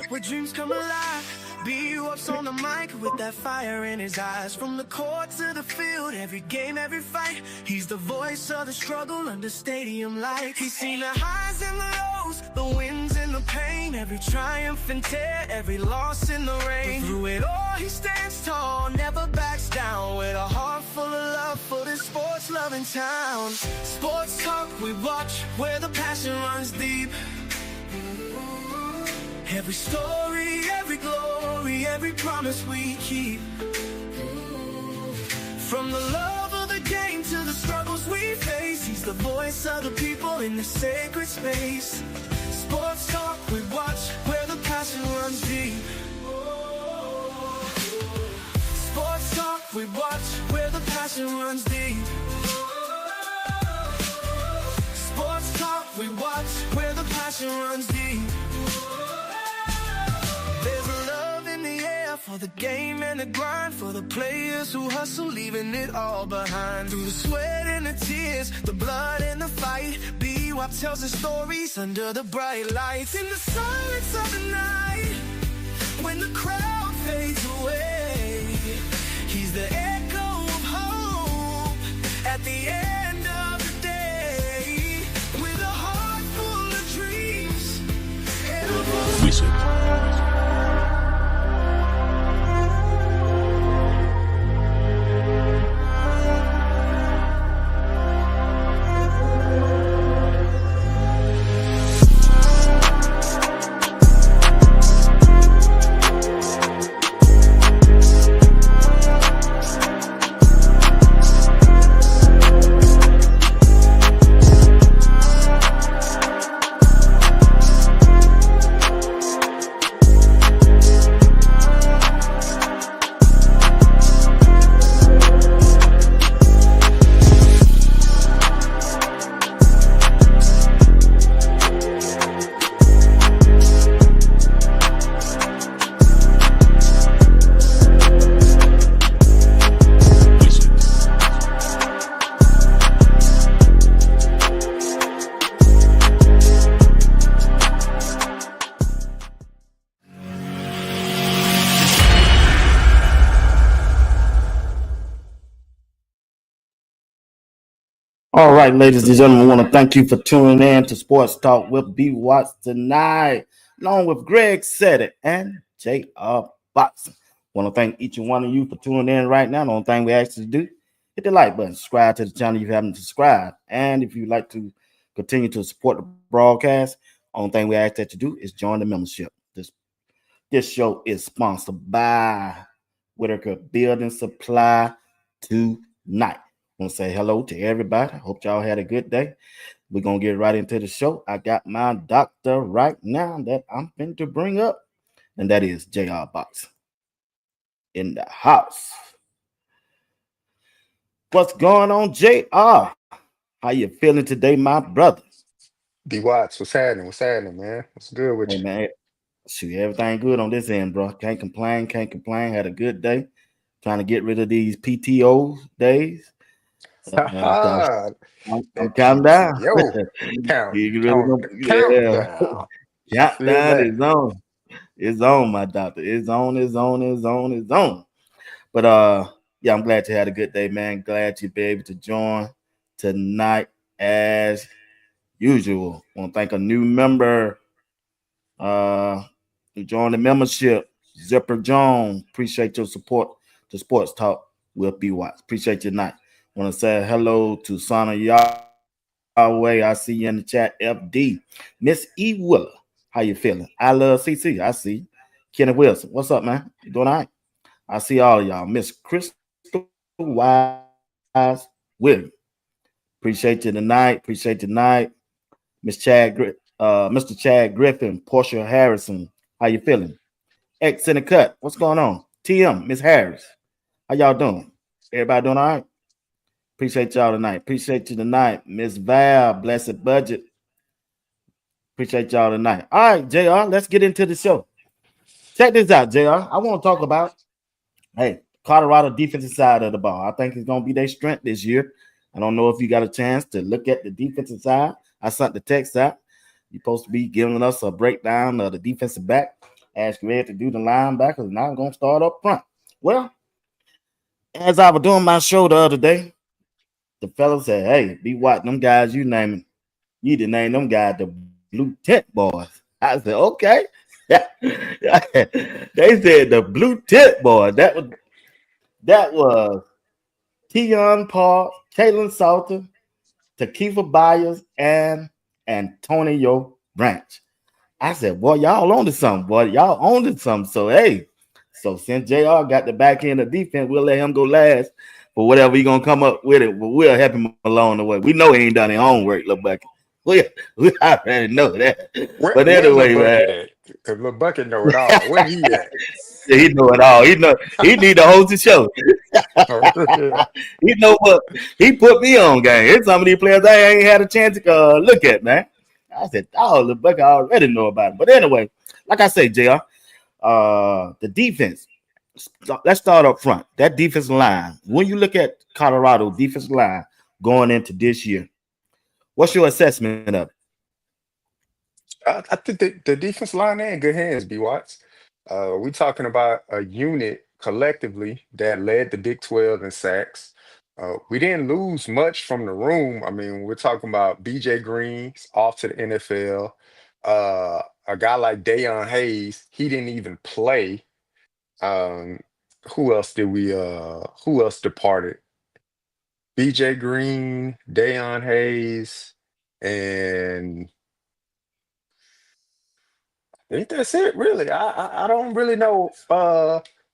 where dreams come alive. B.O.YZ on the mic with that fire in his eyes. From the court to the field, every game, every fight, he's the voice of the struggle under stadium lights. He's seen the highs and the lows, the wins and the pain, every triumph and tear, every loss in the rain. But through it all, he stands tall, never backs down, with a heart full of love for this sports-loving town. Sports talk we watch, where the passion runs deep. Every story, every glory, every promise we keep. From the love of the game to the struggles we face, he's the voice of the people in the sacred space. Sports talk we watch, where the passion runs deep. Sports talk we watch, where the passion runs deep. Sports talk we watch, where the passion runs deep. There's love in the air for the game and the grind, for the players who hustle, leaving it all behind. Through the sweat and the tears, the blood and the fight, B.O.YZ tells the stories under the bright lights. In the silence of the night, when the crowd fades away, he's the echo of hope at the end of the day. With a heart full of dreams and a voice. All right, ladies and gentlemen, I want to thank you for tuning in to Sports Talk with B.O.YZ tonight, along with Greg Said It and J.R. Boxing. I want to thank each and one of you for tuning in right now. The only thing we ask you to do, hit the like button, subscribe to the channel if you haven't subscribed. And if you'd like to continue to support the broadcast, the only thing we ask that you do is join the membership. This show is sponsored by Whitaker Building Supply tonight. I want to say hello to everybody. I hope y'all had a good day. We're going to get right into the show. I got my doctor right now that I'm going to bring up, and that is J.R. Boxing in the house. What's going on, J.R.? How you feeling today, my brother? B.O.YZ, what's happening? What's happening, man? What's good with Hey, you? man, shoot, everything good on this end, bro. Can't complain. Had a good day. Trying to get rid of these PTO days. I'm That counting down. PTO countdown. Countdown is on. It's on, my doctor. It's on. But yeah, I'm glad you had a good day, man. Glad you be able to join tonight as usual. I want to thank a new member who joined the membership, Zipper Jones. Appreciate your support to Sports Talk with B.O.YZ. Appreciate your night. Want to say hello to Sana Yahweh. I see you in the chat. FD. Miss E. Willer. How you feeling? I love CC. I see. Kenny Wilson. What's up, man? You doing all right? I see all of y'all. Miss Crystal Wise William. Appreciate you tonight. Mr. Chad Griffin. Portia Harrison. How you feeling? X in the cut. What's going on? TM. Miss Harris. How y'all doing? Everybody doing all right? Appreciate y'all tonight. Appreciate you tonight. Miss Val, Blessed Budget. Appreciate y'all tonight. All right, JR, let's get into the show. Check this out, JR. I want to talk about, Colorado defensive side of the ball. I think it's going to be their strength this year. I don't know if you got a chance to look at the defensive side. I sent the text out. You're supposed to be giving us a breakdown of the defensive back. Ask Red to do the linebackers, and I'm gonna start up front. Well, as I was doing my show the other day, the fella said, "Hey, be watching them guys you naming. You need to name them guys the Blue Tent Boys." I said, "Okay." They said the Blue Tent Boys. That was Teon Parks, Kylan Salter, Tawfiq Byard, and Antonio Branch. I said, "Boy, y'all on to something, boy. Y'all on to something." So, hey, so since JR got the back end of defense, we'll let him go last for whatever he gonna come up with it. But we'll help him along the way. We know he ain't done his homework, little bucket. We already know that. But Where Lil anyway, man, Bucket at? Cause Lil Bucket know it all. Where he at? he know it all. He need to host the show. Yeah. He know what he put me on game. Here's some of these players I ain't had a chance to look at, man. I said, "Oh, the bucket I already know about it." But anyway, like I say, JR, the defense. Let's start up front. That defensive line. When you look at Colorado defensive line going into this year, what's your assessment of it? I think the defense line there in good hands, B Watts. We talking about a unit collectively that led the Big 12 in sacks. We didn't lose much from the room. I mean, we're talking about BJ Green's off to the NFL. A guy like Deion Hayes, he didn't even play. Um, who else departed? BJ Green, Deion Hayes, and I think that's it, really. I don't really know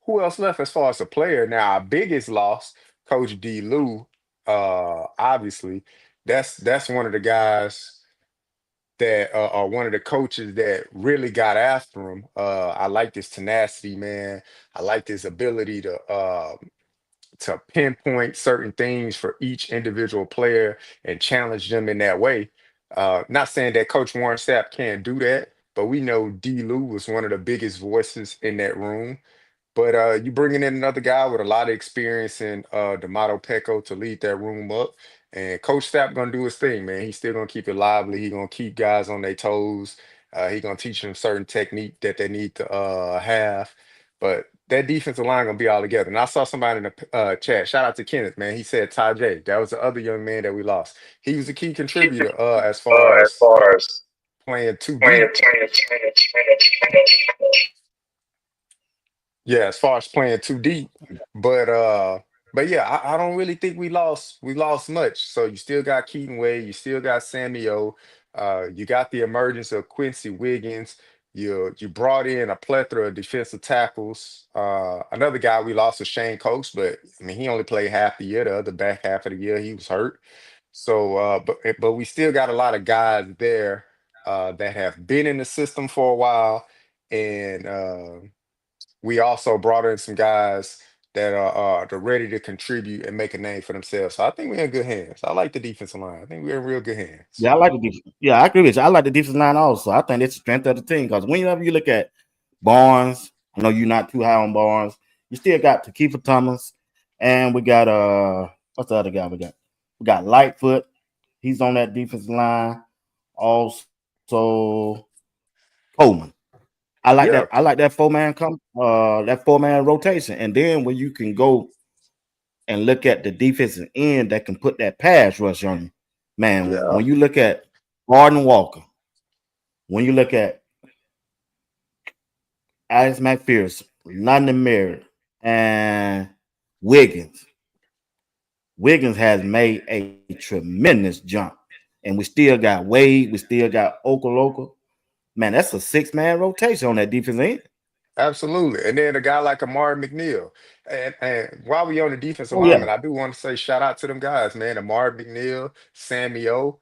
who else left as far as a player. Now, our biggest loss, Coach D. Lou, obviously, that's one of the guys that are one of the coaches that really got after him. I like this tenacity, man. I like this ability to pinpoint certain things for each individual player and challenge them in that way. Not saying that Coach Warren Sapp can't do that, but we know D. Lou was one of the biggest voices in that room. But you bringing in another guy with a lot of experience in D'Amato Pecco to lead that room up, and Coach Stapp gonna do his thing, man. He's still gonna keep it lively. He gonna keep guys on their toes. He gonna teach them certain technique that they need to have. But that defensive line gonna be all together. And I saw somebody in the chat. Shout out to Kenneth, man. He said Ty J. That was the other young man that we lost. He was a key contributor as far As as far as playing too playing, deep. playing, Yeah, as far as playing too deep. But yeah, I don't really think we lost much. So you still got Keaton Wade, you still got Sammy O, you got the emergence of Quincy Wiggins, you brought in a plethora of defensive tackles. Another guy we lost was Shane Coates, but I mean he only played half the year, the other back half of the year he was hurt. So but we still got a lot of guys there that have been in the system for a while. And we also brought in some guys that are they're ready to contribute and make a name for themselves. So I think we're in good hands. I like the defensive line. I think we're in real good hands. Yeah, I like the defense. Yeah, I agree with you. I like the defensive line also. I think it's the strength of the team because whenever you look at Barnes, I know you're not too high on Barnes. You still got Takeifa Thomas, and we got what's the other guy we got? We got Lightfoot. He's on that defensive line. Also Coleman. I like Yeah, that. I like that four-man rotation. And then when you can go and look at the defensive end that can put that pass rush on you, man. yeah, When you look at Arden Walker, when you look at Alex McPherson, London Merritt, and Wiggins, Wiggins has made a tremendous jump. And we still got Wade, we still got Okoloko. Man, that's a six-man rotation on that defense end. absolutely. And then a guy like Amari McNeil. And while we on the defensive Oh yeah, lineman, I do want to say shout out to them guys, man. Amari McNeil, Sammy O.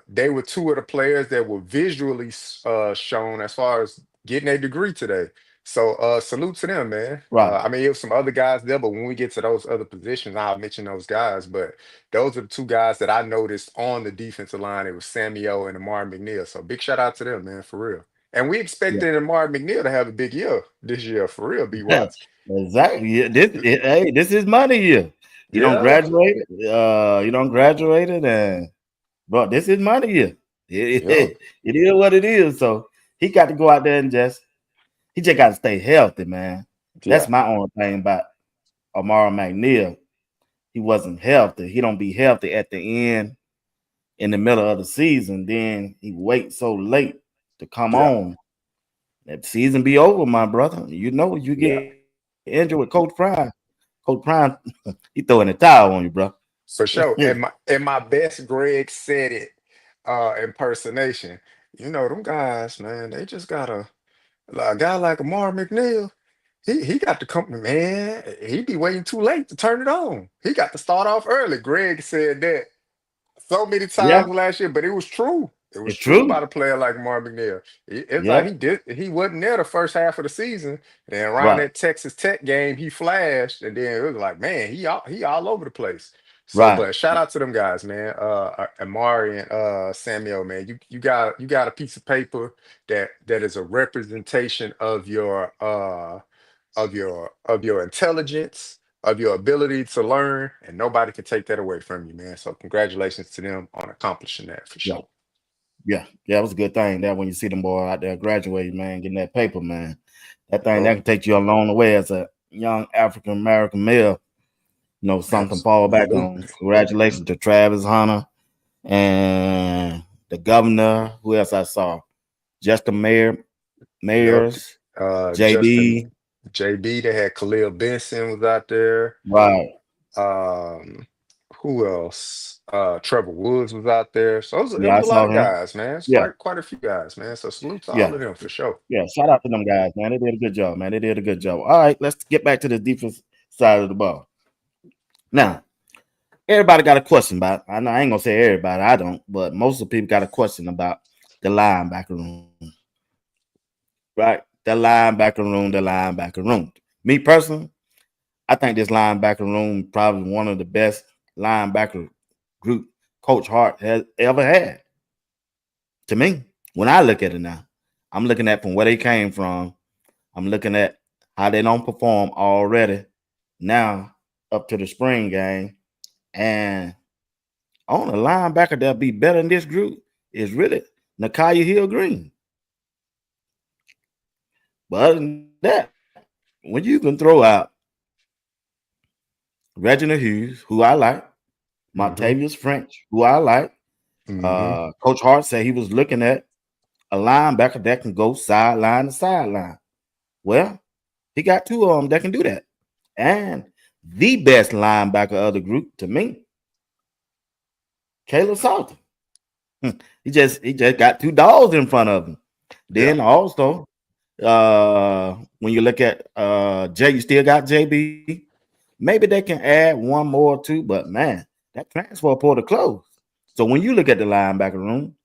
They were two of the players that were visually shown as far as getting a degree today. So salute to them, man. right. I mean, it was some other guys there, but when we get to those other positions, I'll mention those guys. But those are the two guys that I noticed on the defensive line. It was Sammy O and Amari McNeil. So big shout out to them, man, for real. And we Yeah. expected Amari McNeil to have a big year this year, for real, B Watts. Exactly. Yeah, hey, this is money year. You don't Yeah, graduate. You don't graduated, and bro, this is money year. yeah, It is what it is. So he got to go out there and just He just got to stay healthy, man. That's Yeah, my only thing about Amara McNeil. He wasn't healthy. He don't be healthy at the end in the middle of the season. Then he wait so late to come yeah, on. That season be over, my brother. You know you yeah, get injured with Coach Prime. Coach Prime, he throwing the towel on you, bro. for sure. And my best Greg said it impersonation. You know them guys, man. They just got a guy like Amar McNeil. He got to come, man. He be waiting too late to turn it on. He got to start off early. Greg said that so many Yeah, times last year, but it was true. It was it's true true. about a player like Marvin McNair. It's like Yep. he wasn't there the first half of the season. Then around Right. that Texas Tech game, he flashed, and then it was like, man, he all over the place. So, Right. but shout out to them guys, man. Amari and Samuel, man. You got a piece of paper that is a representation of your intelligence, of your ability to learn, and nobody can take that away from you, man. So congratulations to them on accomplishing that for Yeah. sure. Yeah. Yeah. It was a good thing that when you see them boy out there graduating, man, getting that paper, man. That thing that Oh, can take you a long way as a young African American male. Something to fall back on. absolutely. Congratulations to Travis Hunter and the governor. Who else I saw? Just the Yep. mayors, Justin JB. JB, they had Khalil Benson was out there. Right. Um, who else? Trevor Woods was out there. So it Yeah, was I a lot saw of him. guys, man. It's Yeah. quite a few guys, man. So salute to all Yeah. of them for sure. Yeah. Shout out to them guys, man. They did a good job, man. They did a good job. All right, let's get back to the defense side of the ball. Now, everybody got a question about. I know I ain't gonna say everybody. I don't, but most of the people got a question about the linebacker room. Right, the linebacker room. The linebacker room. Me personally, I think this linebacker room probably one of the best linebacker group Coach Hart has ever had. To me, when I look at it now, I'm looking at from where they came from. I'm looking at how they don't perform already now up to the spring game. And on a linebacker that'll be better than this group is really Nakia Hill Green. But other than that, when you can throw out Reginald Hughes, who I like, Hmm. Montavious French, who I like, Hmm. Coach Hart said he was looking at a linebacker that can go sideline to sideline. Well, he got two of them that can do that. And the best linebacker of the group to me, Kylan Salter. He just got two dogs in front of him. Yeah. Then also, when you look at Jay, you still got JB. Maybe they can add one more or two, but man, that transfer portal closed. So when you look at the linebacker room,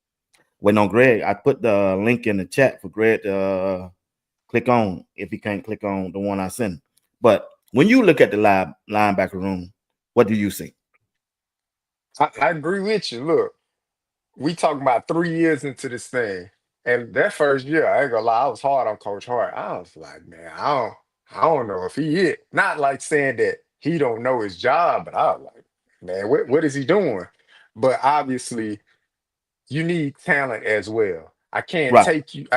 wait on Greg, I put the link in the chat for Greg to click on if he can't click on the one I sent. But when you look at the linebacker room, what do you see? I agree with you. Look, we talking about 3 years into this thing. And that first year, I ain't gonna lie, I was hard on Coach Hart. I was like, man, I don't know if he it. Not like saying that he don't know his job, but I was like, man, what is he doing? But obviously, you need talent as well. Right. I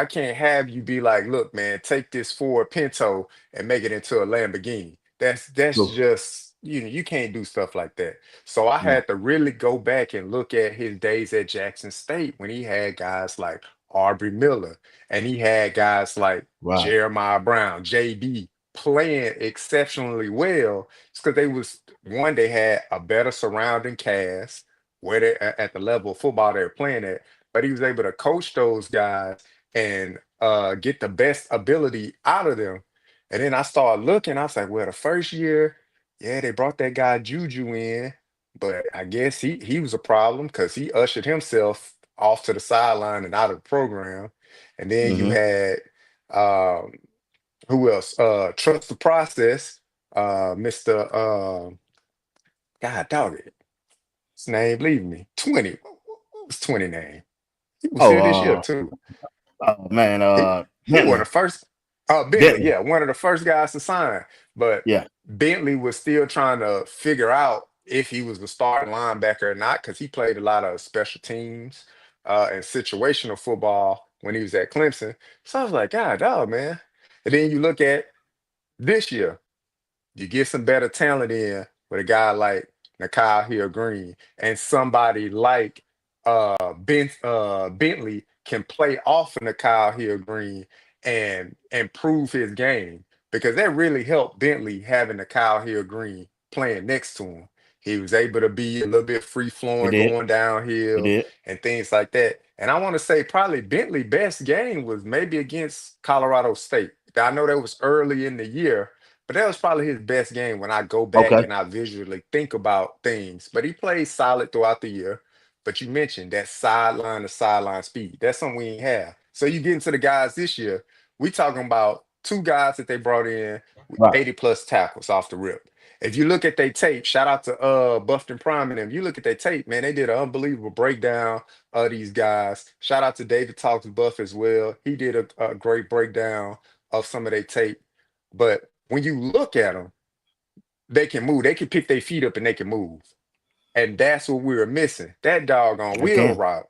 can't have you be like, look, man, take this Ford Pinto and make it into a Lamborghini. That's True. just, you can't do stuff like that. So I Yeah. had to really go back and look at his days at Jackson State when he had guys like Aubrey Miller and he had guys like Right. Jeremiah Brown, JB playing exceptionally well. It's because they had a better surrounding cast where they at the level of football they're playing at, but he was able to coach those guys and get the best ability out of them. And then I started looking, I was like, well, the first year, yeah, they brought that guy Juju in, but I guess he was a problem because he ushered himself off to the sideline and out of the program. And then you Mm-hmm. had um, who else? Trust the process, Mr. God dog it. His name leave me. 20. What was 20 name? He was Oh, here this year too. man, He one of the Bentley. first Bentley, Bentley. yeah, one of the first guys to sign. But Yeah. Bentley was still trying to figure out if he was the starting linebacker or not, because he played a lot of special teams and situational football when he was at Clemson. So I was like, God dog, man. And then you look at this year, you get some better talent in with a guy like Nikhil Hill Green and somebody like Bentley can play off of Nikhil Hill Green and improve his game because that really helped Bentley having Nikhil Hill Green playing next to him. He was able to be a little bit free He flowing, did. going He downhill did. and things like that. And I want to say probably Bentley' best game was maybe against Colorado State. I know that was early in the year, but that was probably his best game when I go back Okay. and I visually think about things. But he played solid throughout the year. But you mentioned that sideline to sideline speed. That's something we ain't have. So you get into the guys this year, we talking about two guys that they brought in with Right. 80 plus tackles off the rip. If you look at their tape, shout out to Buffton Prime and them. You look at their tape, man, they did an unbelievable breakdown of these guys. Shout out to David Talks Buff as well. He did a great breakdown of some of their tape. But when you look at them, they can move. They can pick their feet up and they can move. And that's what we were missing. That doggone They wheel can. route.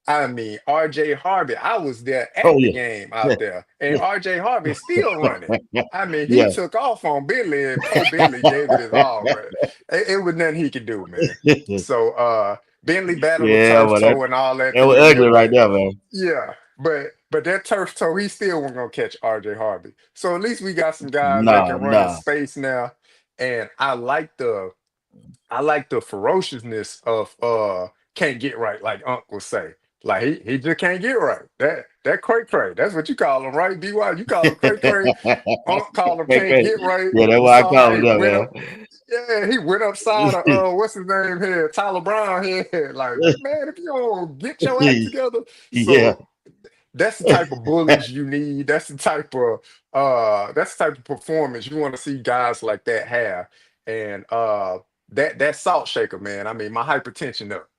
I mean, RJ Harvey, I was there Oh at the yeah. game Yeah. out there, and RJ Harvey is still running. I mean, he Yeah. took off on Bentley, and poor Bentley gave it his all, but it was nothing he could do, man. So Bentley battled a Yeah, turf but toe and all that that was through the year, ugly right but there, man. yeah, but that turf toe, he still wasn't gonna catch RJ Harvey. So at least we got some guys that Nah, can run in nah. space now, and I like the ferociousness of can't get right, like Unc will say. Like he just can't get right. That cray cray. That's what you call him, right? BY, you call him cray cray. Unc call him Great, can't great. get right. Yeah, that's You why I saw how called he it that, went up. man. Yeah, he went upside of what's his name here, Tyler Brown here. Like, man, if you don't get your act together. Yeah. So that's the type of bullies you need. That's the type of performance you want to see guys like that have. And that salt shaker, man. I mean, my hypertension up.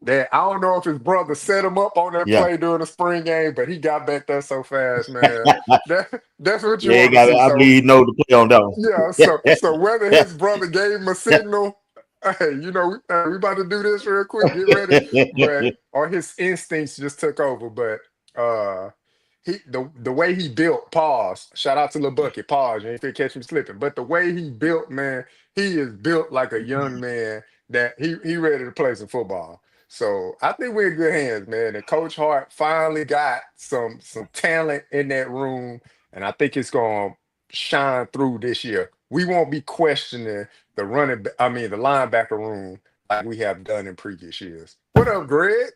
That I don't know if his brother set him up on that Yeah. play during the spring game, but he got back there so fast, man. That's what you Yeah, want to see. I So mean, you know the play on that one. yeah, so whether his brother gave him a signal, hey, we about to do this real quick, get ready, but or his instincts just took over. But the way he built, pause. Shout out to Lil Bucket, pause. You ain't finna catch him slipping. But the way he built, man, he is built like a young man that he ready to play some football. So I think we're in good hands, man. And Coach Hart finally got some talent in that room, and I think it's gonna shine through this year. We won't be questioning the linebacker room like we have done in previous years. What up, Greg?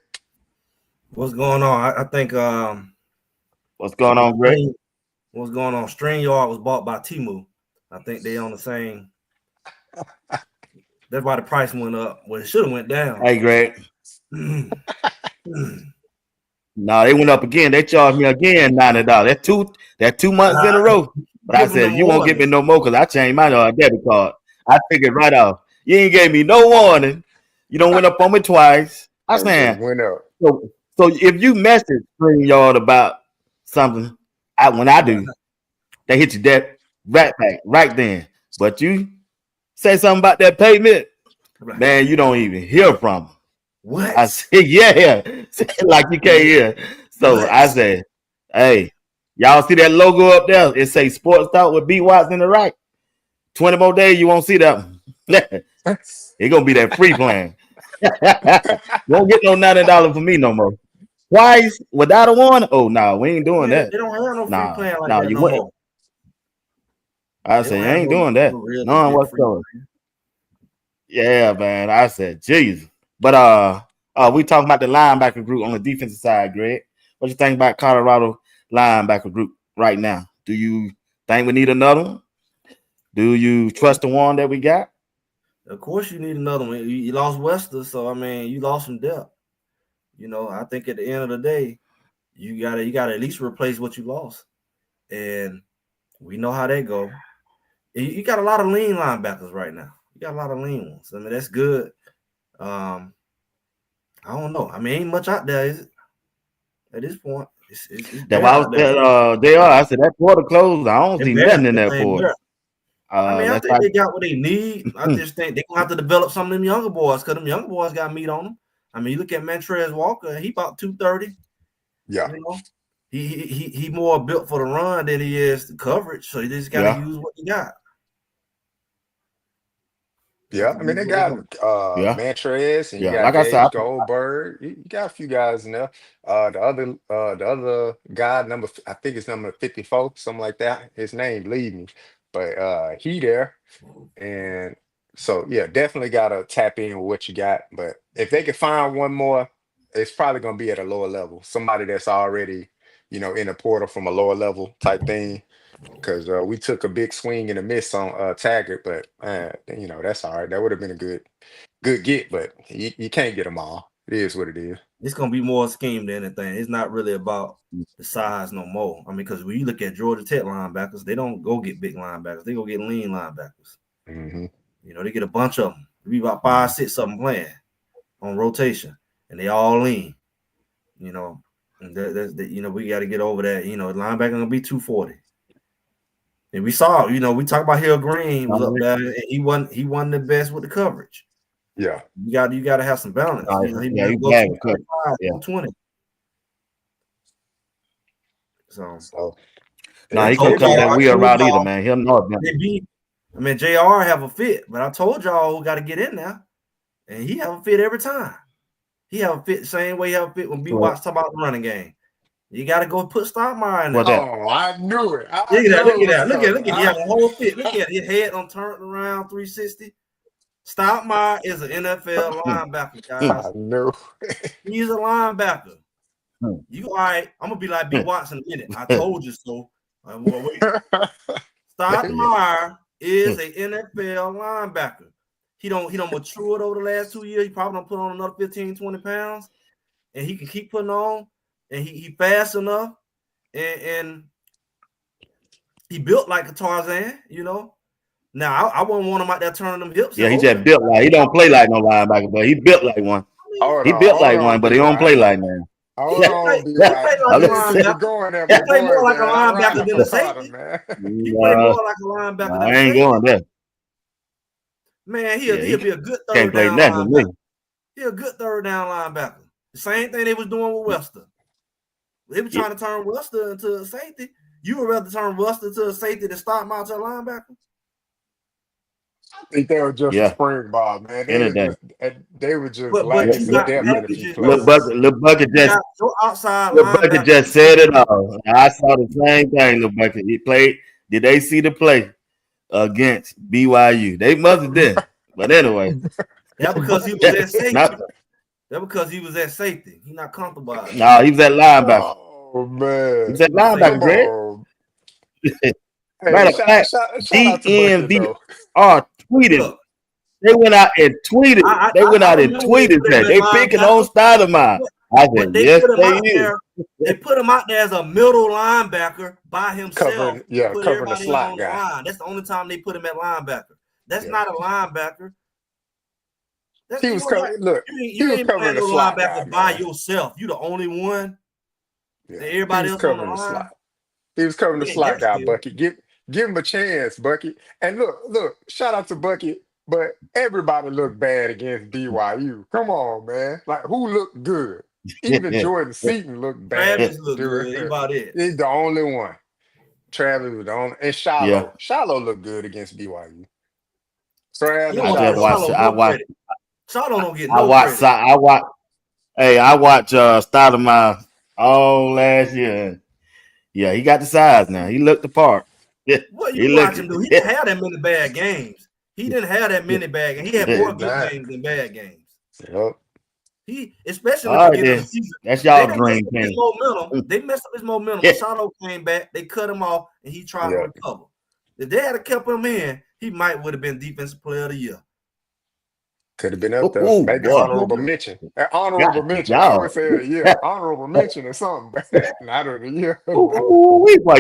What's going on? I think What's going on, Greg? what's going on? StreamYard was bought by Temu. I think they on the same. That's why the price went up. Well, it should have went down. Hey, Greg. No, they went up again. They charged me again $90. That 2 months in a row. But I said, you won't give me no more because I changed my debit card. I took it right off. You ain't gave me no warning. You don't went up on me twice. I It saying, just went up. so if you message StreamYard about something, when I do, they hit you that right back right then. But you say something about that payment, man, you don't even hear from them. What? I said, yeah, like you can't hear. So What? I said, hey, y'all see that logo up there? It say Sports Talk with B Watts in the right. 20 more days, you won't see that one. It's gonna be that free plan. Won't get no $90 for me no more. Twice without a warning? Oh no, we ain't doing that. They don't have no free Nah, plan like nah, that you no wouldn't. more. I They said, don't you have ain't no doing that. real None legit free whatsoever. plan. Yeah, man. I said, Jesus. But we talking about the linebacker group on the defensive side, Greg. What you think about Colorado linebacker group right now? Do you think we need another one? Do you trust the one that we got? Of course, you need another one. You lost Wester, so I mean, you lost some depth. I think at the end of the day, you gotta at least replace what you lost, and we know how that go. You got a lot of lean linebackers right now. You got a lot of lean ones. I mean, that's good. I don't know. I mean, ain't much out there, is it? At this point, it's That I was they are. I said that portal closed. I don't see nothing in that portal. I mean, I think they got what they need. I just think they're gonna have to develop some of them younger boys because them younger boys got meat on them. I mean, you look at Montrez Walker, he about 230. Yeah. He more built for the run than he is the coverage. So you just got to use what you got. Yeah, I mean they got Montrez and you got Like I said, Gage Goldberg. You got a few guys in there. The other guy, I think it's number 54, something like that. His name leave me, but he there, and so yeah, definitely gotta tap in with what you got. But if they can find one more, it's probably gonna be at a lower level. Somebody that's already in the portal from a lower level type thing. Because we took a big swing and a miss on Taggart, but that's all right. That would have been a good get, but you can't get them all. It is what it is. It's gonna be more scheme than anything. It's not really about the size no more. I mean, because when you look at Georgia Tech linebackers, they don't go get big linebackers. They go get lean linebackers. Mm-hmm. They get a bunch of them. There be about 5, 6 of them playing on rotation, and they all lean. And we got to get over that. Linebacker gonna be 240. And we saw, we talked about Hill Green was up there, and he won the best with the coverage. Yeah, you got to have some balance. He goes 20. So no, he can't come that wheel route either, man. He'll know it. JR have a fit, but I told y'all who got to get in there, and he have a fit every time. He have a fit the same way he have a fit when B. Watts talk about the running game. You got to go put Stoudemire in there. Oh, I knew it. Look at that. He have a whole fit. Look at his head on turned around 360. Stoudemire is an NFL linebacker, guys. I knew. He's a linebacker. You all right? I'm gonna be like B. Watts in a minute. I told you so. Wait. Stoudemire is an NFL linebacker. He don't matured over the last 2 years. He probably don't put on another 15, 20 pounds, and he can keep putting on. And he fast enough, and he built like a Tarzan, Now I wouldn't want him out there turning them hips. Yeah, he just built like he don't play like no linebacker, but he built like one. He built like one, but he don't play like man. He play more like a linebacker than a safety. He play more like a linebacker than a safety. I ain't going there. Man, he'll be a good third down linebacker. He's a good third down linebacker. The same thing they was doing with Wester. They were trying to turn Wester into a safety. You would rather turn Wester to a safety than Stoudemire to a linebacker? I think they were just a spring ball, man. They were just lacking some depth in a few places. Lil Bucket just said it all. I saw the same thing, Lil Bucket. He played. Did they see the play against BYU? They must have did. But anyway. That's because he was at safety. That's because he was at safety. He's not comfortable. No, he was at linebacker. Oh, man. He was at linebacker, Greg. Matter of fact, DNVR tweeted. They went out and tweeted. That. They picking on Stoudemire. I said, yes, they is. They put him out there as a middle linebacker by himself. Covering the slot guy. Line. That's the only time they put him at linebacker. That's not a linebacker. He was covering the slot guy, by yourself. You the only one. Yeah. Everybody else covering the slot. He was covering the slot guy, Bucky. Give him a chance, Bucky. And look, shout out to Bucky, but everybody looked bad against BYU. Come on, man. Like, who looked good? Even Jordan Seaton looked bad. Travis looked good. About it. He's the only one. Travis was the only, and Shiloh. Yeah. Shiloh looked good against BYU. So I watched. Shiloh don't get no credit. I watched Stoudemire all last year. Yeah, he got the size now. He looked the part. What you watch him do? He didn't have that many bad games. He had more good games than bad games. Yep. He, especially at the beginning of the season. That's y'all dream team. They messed up his momentum. Yeah. Shiloh came back. They cut him off, and he tried to recover. If they had kept him in, he would have been Defensive Player of the Year. Could have been up there. Maybe honorable mention. Honorable mention. I always say honorable mention or something. Not of the year. Well,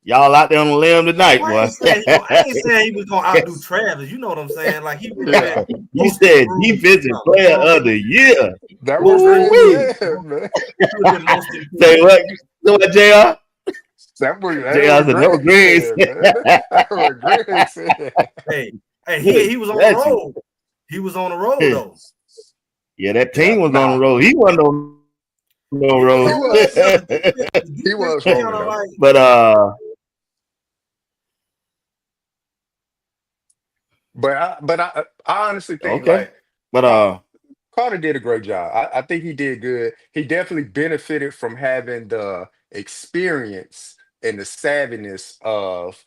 y'all out there on the limb tonight, boy. I ain't saying he was gonna outdo Travis. You know what I'm saying? Like he said Defensive Player of the Year. That was man. Say what? What, JR? That was Greg said. Hey, he was on the road. He was on the road though. Yeah, that team was on the road. He wasn't on slow roll. He was. Yeah, the He defense was kind rolling of though. like, But But I honestly think okay. like But Carter did a great job. I think he did good. He definitely benefited from having the experience and the savviness of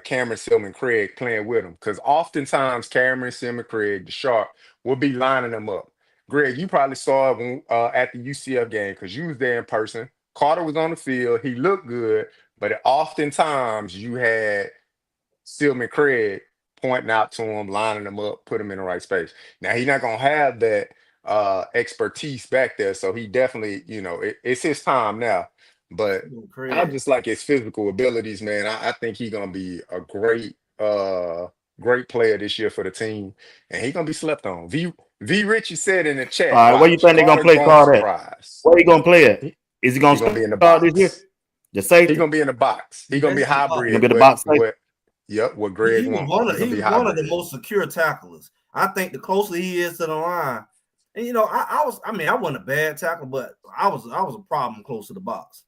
Cameron Silman Craig playing with him. Because oftentimes Cameron Silman Craig, the sharp, will be lining them up. Greg, you probably saw it at the UCF game because you was there in person. Carter was on the field. He looked good, but oftentimes you had Stillman Craig pointing out to him, lining him up, put him in the right space. Now he's not gonna have that expertise back there, so he definitely, it's his time now. But I Craig. just like his physical abilities, man. I think he's gonna be a great player this year for the team, and he's gonna be slept on. V Richie said in the all chat, right, where you watch, think they're gonna Carter play gonna Carter at? surprise. Where you gonna play it? He, Is he gonna he gonna be in the start this year? box. The He safety? gonna be in the box. He gonna be Basically, He gonna hybrid be the with box safety? what Greg want. He gonna he be was one of the hybrid. most secure tacklers. I think the closer he is to the line, and I wasn't a bad tackle, but I was a problem close to the box.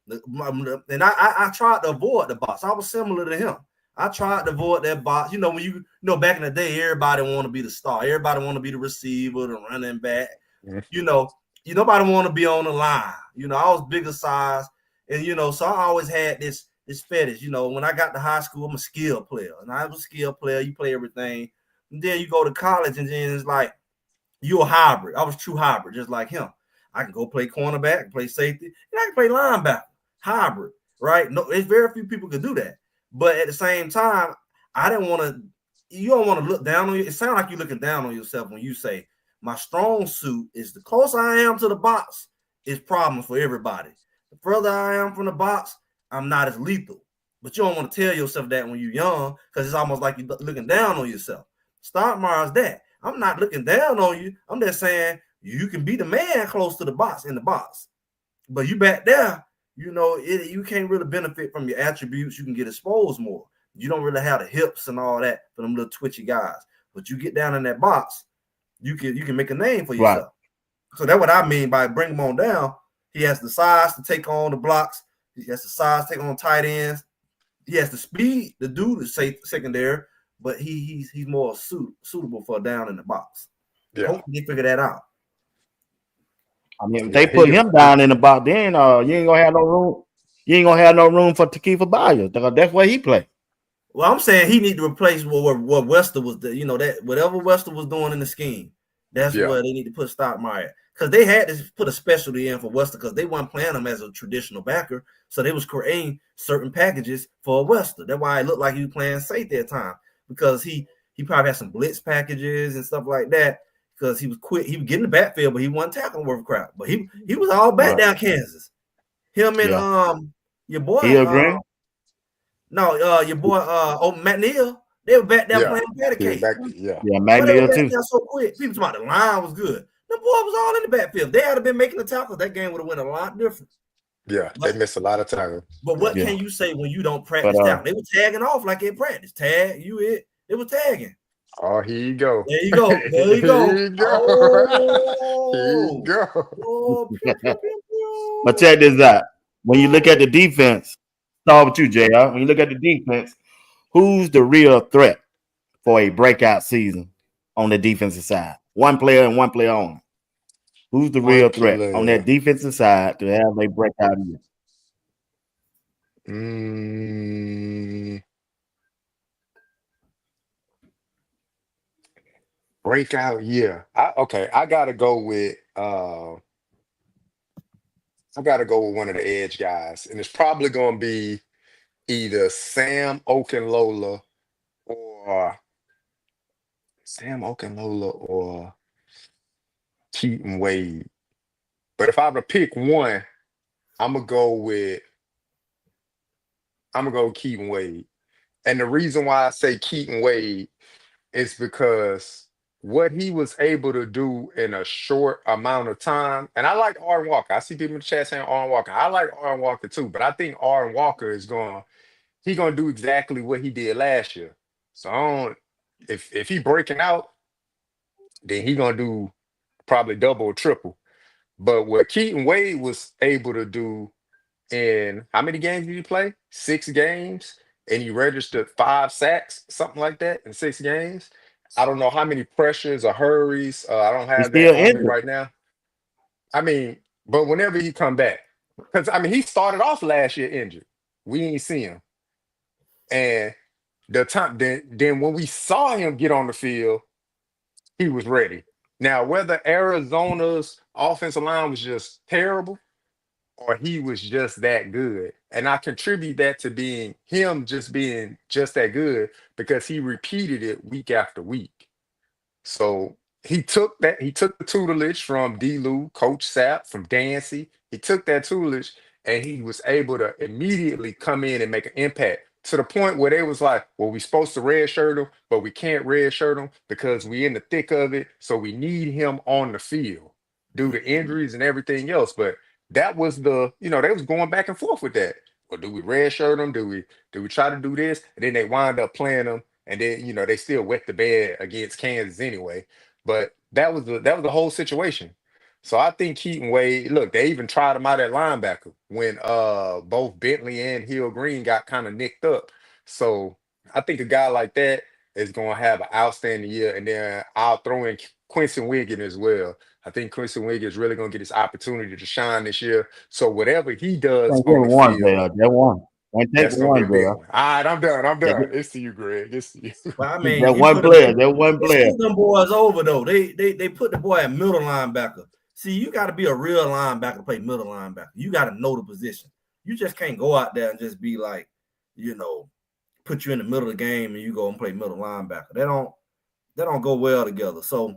And I tried to avoid the box. I was similar to him. I tried to avoid that box. When back in the day, everybody want to be the star. Everybody want to be the receiver, the running back. Mhm. Nobody want to be on the line. I was bigger size, and so I always had this fetish. When I got to high school, I'm a skill player, and I was a skill player. You play everything, and then you go to college, and then it's like you're a hybrid. I was true hybrid, just like him. I can go play cornerback, play safety, and I can play linebacker. Hybrid, right? No, it's very few people can do that. But at the same time, I didn't want to. You don't want to look down on you. It sounds like you're looking down on yourself when you say my strong suit is the closer I am to the box is problems for everybody. The further I am from the box, I'm not as lethal. But you don't want to tell yourself that when you're young because it's almost like you're looking down on yourself. Stoudemire's that. I'm not looking down on you. I'm just saying you can be the man close to the box in the box. But you back there, you can't really benefit from your attributes. You can get exposed more. You don't really have the hips and all that for them little twitchy guys. But you get down in that box, you can make a name for Right. yourself. So that's what I mean by bring him on down. He has the size to take on the blocks. He has the size to take on tight ends. He has the speed to do the secondary, but he's more suitable for down in the box. Yeah, Hopefully they figure that out. I mean, if they yeah. put him down in the box, then you ain't gonna have no room. You ain't gonna have no room for Tawfiq Byard. That's where he play. Well, I'm saying he need to replace what Wester was, that whatever Wester was doing in the scheme. That's Yeah. where they need to put Stoudemire because they had to put a specialty in for Wester because they weren't playing him as a traditional backer, so they was creating certain packages for Wester. That's why it looked like he was playing safety at time because he probably had some blitz packages and stuff like that because he was quick. He was getting the backfield, but he wasn't tackling worth crap. But he was all back Right. down Kansas. Him and Yeah. your boy He agree? your boy Matt Neal, they were back there Yeah. playing patty Yeah. cake. Yeah, But they were McNeil back too. there so quick. People talking about the line was good. The boy was all in the backfield. They had been making the tackles. That game would have went a lot different. Yeah. They missed a lot of time. But what Yeah. can you say when you don't But practice tackle? They were tagging off like in practice. Tag, you it. They were tagging. Oh, here you go. There you go. There you go. Here you go. Here you Oh, go. oh, pew, pew, pew, pew. but check this out. When you look at the defense, start with you, JR. When you look at the defense, who's the real threat for a breakout season on the defensive side? One player and one player only. Who's the real One threat on that player. defensive side to have a breakout year? Breakout year. I gotta go with one of the edge guys, and it's probably gonna be either or Sam Okunlola or Keaton Wade. But if I were to pick one, I'm gonna go with Keaton Wade. And the reason why I say Keaton Wade is because what he was able to do in a short amount of time, and I like Aaron Walker. I see people in the chat saying Aaron Walker. I like Aaron Walker too, but I think Aaron Walker is gonna do exactly what he did last year. So if he breaking out, then he gonna do probably double or triple. But what Keaton Wade was able to do in how many games did he play? 6 games, and he registered 5 sacks, something like that, in 6 games. I don't know how many pressures or hurries. I don't He's have that still on me injured. right now. I mean, but whenever he come back, because I mean, he started off last year injured. We ain't see him, and the time then when we saw him get on the field, he was ready. Now, whether Arizona's offensive line was just terrible or he was just that good. And I contribute that to being just that good because he repeated it week after week. So he took the tutelage from D. Lou, Coach Sapp, from Dancy. He took that tutelage and he was able to immediately come in and make an impact to the point where they was like, well, we supposed to redshirt him, but we can't redshirt him because we in the thick of it. So we need him on the field due to injuries and everything else. But that was they was going back and forth with that. Well, do we redshirt him? Do we try to do this? And then they wind up playing him and then they still wet the bed against Kansas anyway. But that was the whole situation. So I think Keaton Wade, look, they even tried him out at linebacker when both Bentley and Hill Green got kind of nicked up. So I think a guy like that is gonna have an outstanding year. And then I'll throw in Quincy Wiggin as well. I think Quincy Wiggin is really gonna get his opportunity to shine this year. So whatever he does Can't give on the him one, field, JR. That one. Can't take that's gonna be one, a big JR. one. All right, I'm done. I'm That, done. It's to you, Greg. It's to you. But I mean, that you one put him player. in. That one They player. scoot them boys over though. They put the boy at middle linebacker. See, you got to be a real linebacker to play middle linebacker. You got to know the position. You just can't go out there and just be like, put you in the middle of the game and you go and play middle linebacker. They don't go well together. So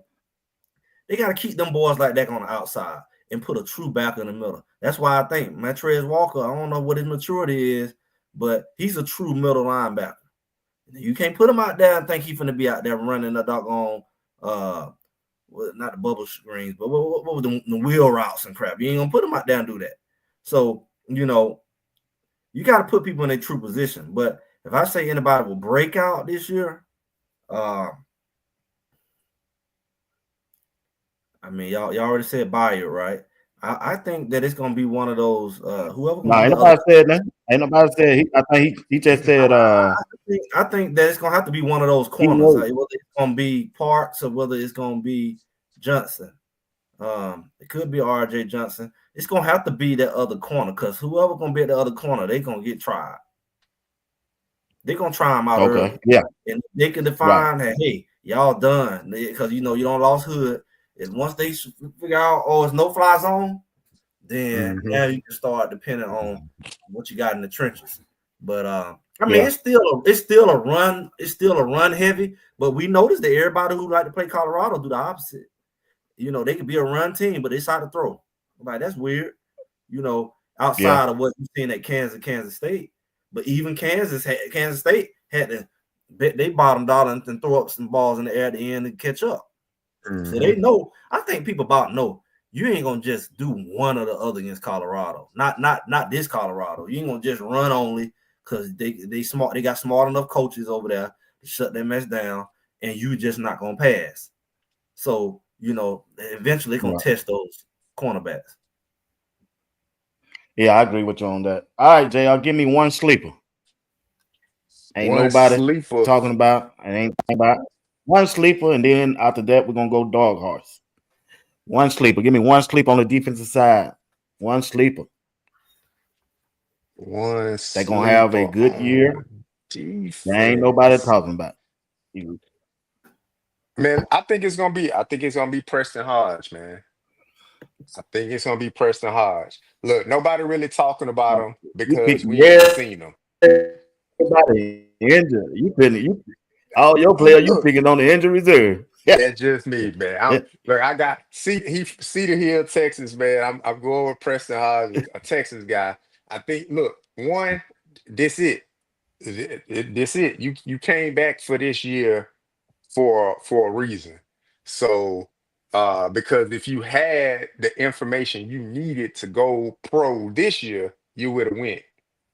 they got to keep them boys like that on the outside and put a true backer in the middle. That's why I think Montrez Walker, I don't know what his maturity is, but he's a true middle linebacker. You can't put him out there and think he's going to be out there running the doggone, not the bubble screens, but what was the wheel routes and crap. You ain't going to put him out there and do that. So, you got to put people in their true position. But if I say anybody will break out this year, I mean, y'all already said Byard, right? I think that it's gonna be one of those whoever No, gonna be ain't the nobody other. said that. Ain't nobody said. I think he just said. I think that it's gonna have to be one of those He corners. was. Whether it's gonna be Parks or whether it's gonna be Johnson. It could be R.J. Johnson. It's gonna have to be that other corner because whoever gonna be at the other corner, they gonna get tried. They're gonna try them out Okay. early, Yeah. and they can Right. define that. Hey, y'all done because you don't lost Hood. And once they figure out, oh, it's no fly zone, then now you can start depending on what you got in the trenches. But I mean, it's still a run heavy. But we noticed that everybody who like to play Colorado do the opposite. They could be a run team, but they decide to throw. Like that's weird. Yeah. Outside of what you've seen at Kansas State, but even Kansas State had to they bottomed out and throw up some balls in the air at the end and catch up. So they know. I think people about know you ain't gonna just do one or the other against Colorado. Not this Colorado. You ain't gonna just run only because they smart. They got smart enough coaches over there to shut that mess down, and you just not gonna pass. So eventually they're gonna test those cornerbacks. Yeah, I agree with you on that. All right, JR, give me one sleeper. Ain't One nobody sleeper. talking about. And ain't about one sleeper, and then after that we're gonna go dog horse. One sleeper. Give me one sleeper on the defensive side. One sleeper. One They're gonna have a sleeper good year. on There ain't nobody defense. talking about. Man, I think it's gonna be Preston Hodge, man. I think it's gonna be Preston Hodge. Look, nobody really talking about him You because picking we ain't seen him. everybody injured. You all your players you Look, picking on the injury reserve. that's just me, man. I got Cedar Hill, Texas, man. I'm going with Preston Hodge, a Texas guy. I think. Look, one, this it. This it. You came back for this year for a reason. So because if you had the information you needed to go pro this year, you would have went.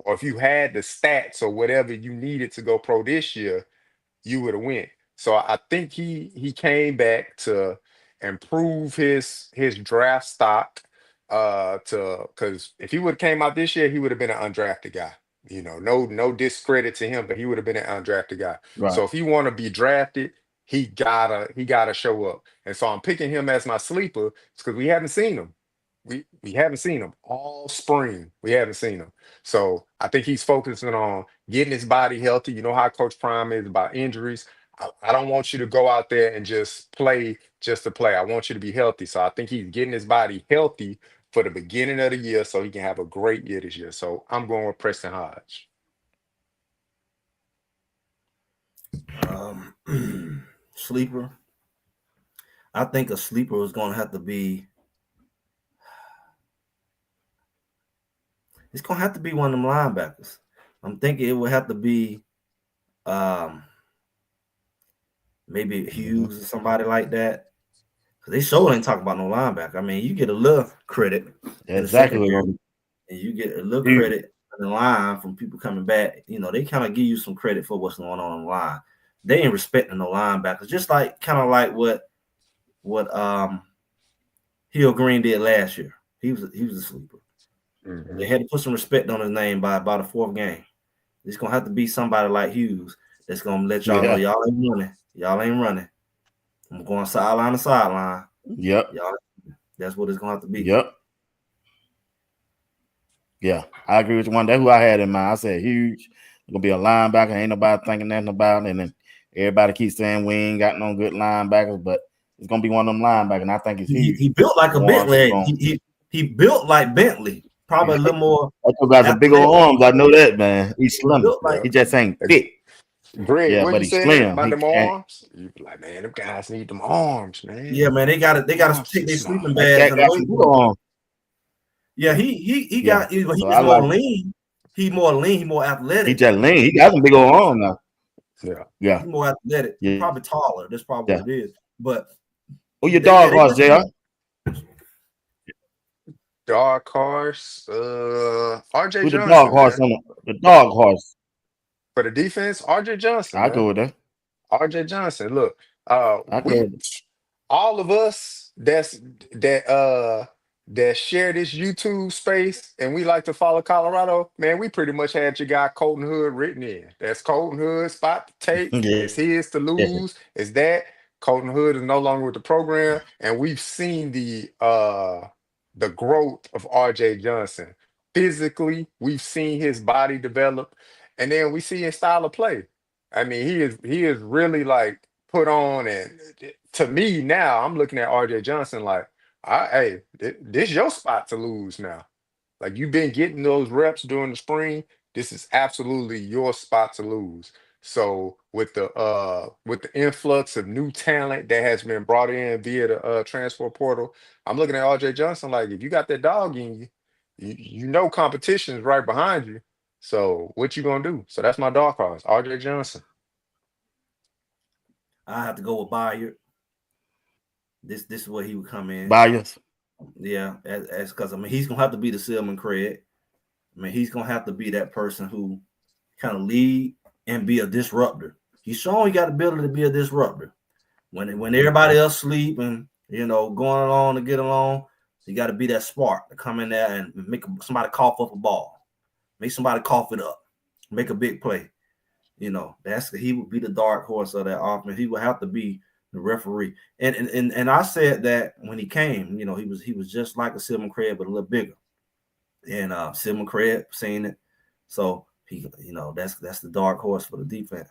Or if you had the stats or whatever you needed to go pro this year, you would have went. So I think he came back to improve his draft stock. because if he would have came out this year, he would have been an undrafted guy. No discredit to him, but he would have been an undrafted guy. Right. So if he want to be drafted, he gotta show up. And so I'm picking him as my sleeper because we haven't seen him. We haven't seen him all spring. We haven't seen him. So I think he's focusing on getting his body healthy. You know how Coach Prime is about injuries. I don't want you to go out there and just play just to play. I want you to be healthy. So I think he's getting his body healthy for the beginning of the year so he can have a great year this year. So I'm going with Preston Hodge. Sleeper. I think a sleeper is going to have to be. It's going to have to be one of them linebackers. I'm thinking it would have to be maybe Hughes or somebody like that. Because they sure ain't talking about no linebacker. I mean, you get a little credit. Exactly. And you get a little credit in the line from people coming back. They kind of give you some credit for what's going on the line. They ain't respecting no linebackers. Just like kind of like what Hill Green did last year. He was a sleeper. Mm-hmm. They had to put some respect on his name by about the fourth game. It's gonna have to be somebody like Hughes that's gonna let y'all know y'all ain't running. Y'all ain't running. I'm going sideline to sideline. Yep. Y'all, that's what it's gonna have to be. Yep. Yeah, I agree with you. That's who I had in mind. I said Huge. Gonna be a linebacker. Ain't nobody thinking nothing about it. And then everybody keeps saying we ain't got no good linebackers, but it's gonna be one of them linebackers. And I think it's Huge. He built like a Bentley. He built like Bentley. Probably a little more. That got some big old arms. I know that, man. He's slim. He just ain't thick. Greg, but he's slim. About them arms? You be like, man, them guys need them arms, man. Yeah, man, they gotta take their sleeping bags and away. Yeah, he got. He's more lean. He's more lean. He's more athletic. He just lean. He got some big old arms now. Yeah. He's more athletic. Yeah. Probably taller. That's probably what it is. But who your dog horse, JR? Dark horse, RJ Who Johnson. The dog horse on the dog horse for the defense. RJ Johnson. I go with that. RJ Johnson. Look, all of us that share this YouTube space and we like to follow Colorado, man. We pretty much had your guy Colton Hood written in. That's Colton Hood spot to take. It's his to lose. It's that Colton Hood is no longer with the program, and we've seen the growth of RJ Johnson. Physically, we've seen his body develop, and then we see his style of play. I mean, he is really like put on, and to me now, I'm looking at RJ Johnson like, hey, this your spot to lose now. Like you've been getting those reps during the spring. This is absolutely your spot to lose. So with the influx of new talent that has been brought in via the transfer portal, I'm looking at RJ Johnson like if you got that dog in you, you know competition is right behind you. So what you gonna do? So that's my dog horse, RJ Johnson. I have to go with Byard. This is where he would come in. Byard. Yeah, as because I mean he's gonna have to be the Silman Craig. I mean he's gonna have to be that person who kind of lead and be a disruptor. He's showing he got the ability to be a disruptor. When everybody else sleep and going along to get along, you got to be that spark to come in there and make somebody cough up a ball, make somebody cough it up, make a big play. He would be the dark horse of that offense. He would have to be the referee. And I said that when he came, he was just like a Silman Craig, but a little bigger. And Silman Craig seen it, so he, that's the dark horse for the defense.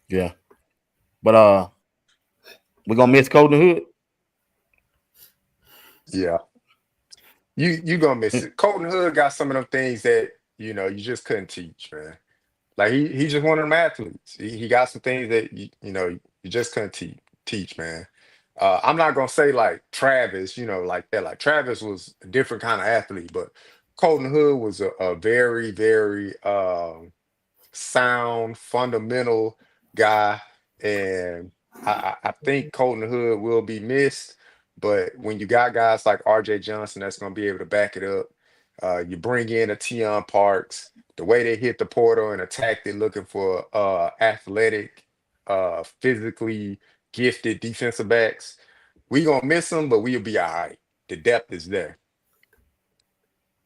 Yeah, but we're gonna miss Colton Hood. Yeah, you gonna miss it. Colton Hood got some of them things that you just couldn't teach, man. Like he's just one of them athletes. He got some things that you just couldn't teach, man. I'm not gonna say like Travis, like that. Like Travis was a different kind of athlete, but Colton Hood was a very, very sound, fundamental guy, and I think Colton Hood will be missed. But when you got guys like RJ Johnson, that's gonna be able to back it up. You bring in a Teon Parks, the way they hit the portal and attacked it, looking for athletic, physically gifted defensive backs. We gonna miss him, but we'll be all right. The depth is there.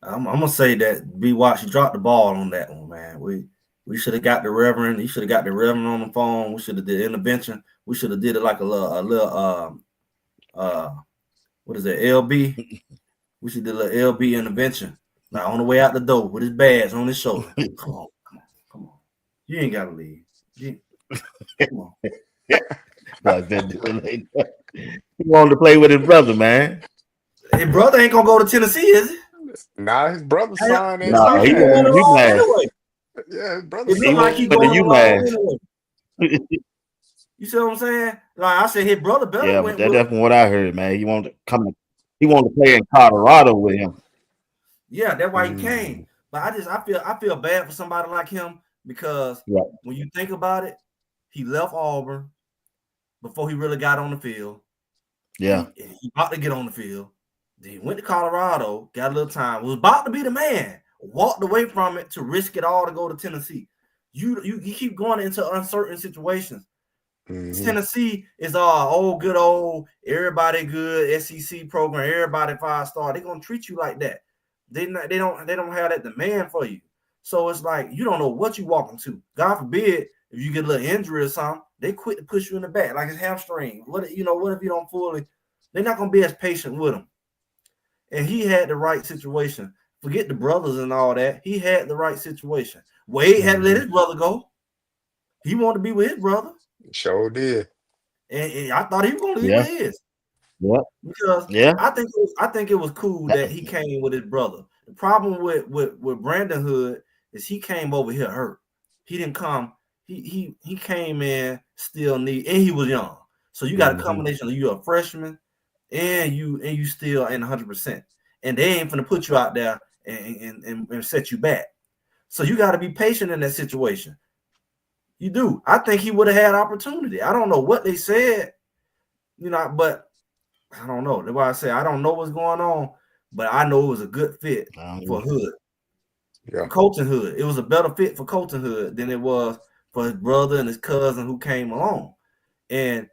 I'm gonna say that B Watch dropped the ball on that one, man. We should have got the Reverend. He should have got the Reverend on the phone. We should have did intervention. We should have did it like a little what is that, LB? We should do a little LB intervention. Like on the way out the door with his badge on his shoulder. Come on. You ain't gotta leave. Come on. He wanted to play with his brother, man. His brother ain't gonna go to Tennessee, is he? Nah, his brother signed in. Nah, he went to UMass. Anyway. Yeah, his brother. It look like he going to UMass. Anyway. You see what I'm saying? Like I said, his brother better. Yeah, but that's definitely what I heard, man. He wanted to come. He wanted to play in Colorado with him. Yeah, that's why he came. But I feel bad for somebody like him because when you think about it, he left Auburn before he really got on the field. Yeah, he about to get on the field. Then he went to Colorado, got a little time, was about to be the man, walked away from it to risk it all to go to Tennessee. You keep going into uncertain situations. Tennessee is good old, everybody good SEC program, everybody 5-star. They're gonna treat you like that. They don't have that demand for you. So it's like you don't know what you walking to. God forbid if you get a little injury or something, they quit to push you in the back like it's hamstring. What if you don't fully? They're not gonna be as patient with him. And he had the right situation. Forget the brothers and all that. He had the right situation. Wade had to let his brother go. He wanted to be with his brother. Sure did. And I thought he was going to leave with his. Yeah. Because I think it was cool that he came with his brother. The problem with Brandon Hood is he came over here hurt. He didn't come. He came in still and he was young. So you got a combination of you're a freshman and you still ain't 100%. And they ain't gonna put you out there and set you back. So you got to be patient in that situation. You do. I think he would have had opportunity. I don't know what they said, but I don't know. That's why I say I don't know what's going on, but I know it was a good fit for Hood. Yeah. Colton Hood. It was a better fit for Colton Hood than it was for his brother and his cousin who came along. And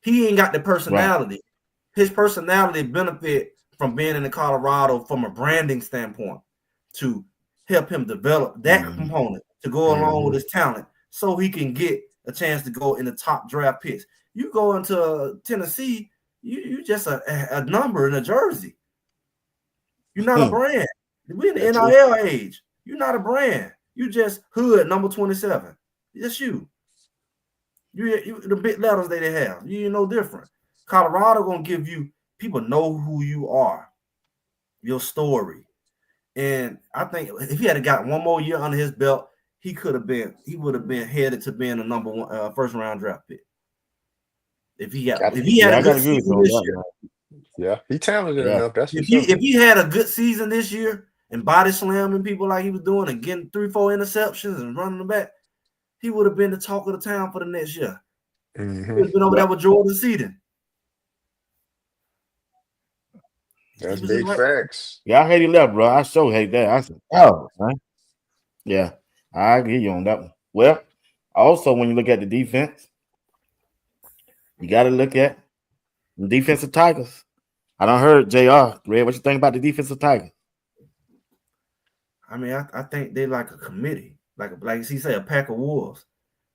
he ain't got the personality. Right. His personality benefit from being in the Colorado from a branding standpoint to help him develop that component to go along with his talent so he can get a chance to go in the top draft picks. You go into Tennessee, you just a number in a jersey. You're not a brand. We're in the NIL age. You're not a brand. You just Hood number 27. Just you. You the big letters they have. You no different. Colorado gonna give you people know who you are, your story. And I think if he had got one more year under his belt, he would have been headed to being a number one first round draft pick. If he had a good season this year. Yeah, he talented enough. That's if he had a good season this year and body slamming people like he was doing and getting 3-4 interceptions and running them back, he would have been the talk of the town for the next year. He would have been over there with Jordan Seaton. That's big facts. Yeah, I hate he left, bro. I so hate that. I said, oh, man. Yeah, I agree you on that one. Well, also when you look at the defense, you got to look at the defensive Tigers. I done heard JR. Red, what you think about the defensive Tigers? I mean, I think they like a committee, like he said, a pack of wolves.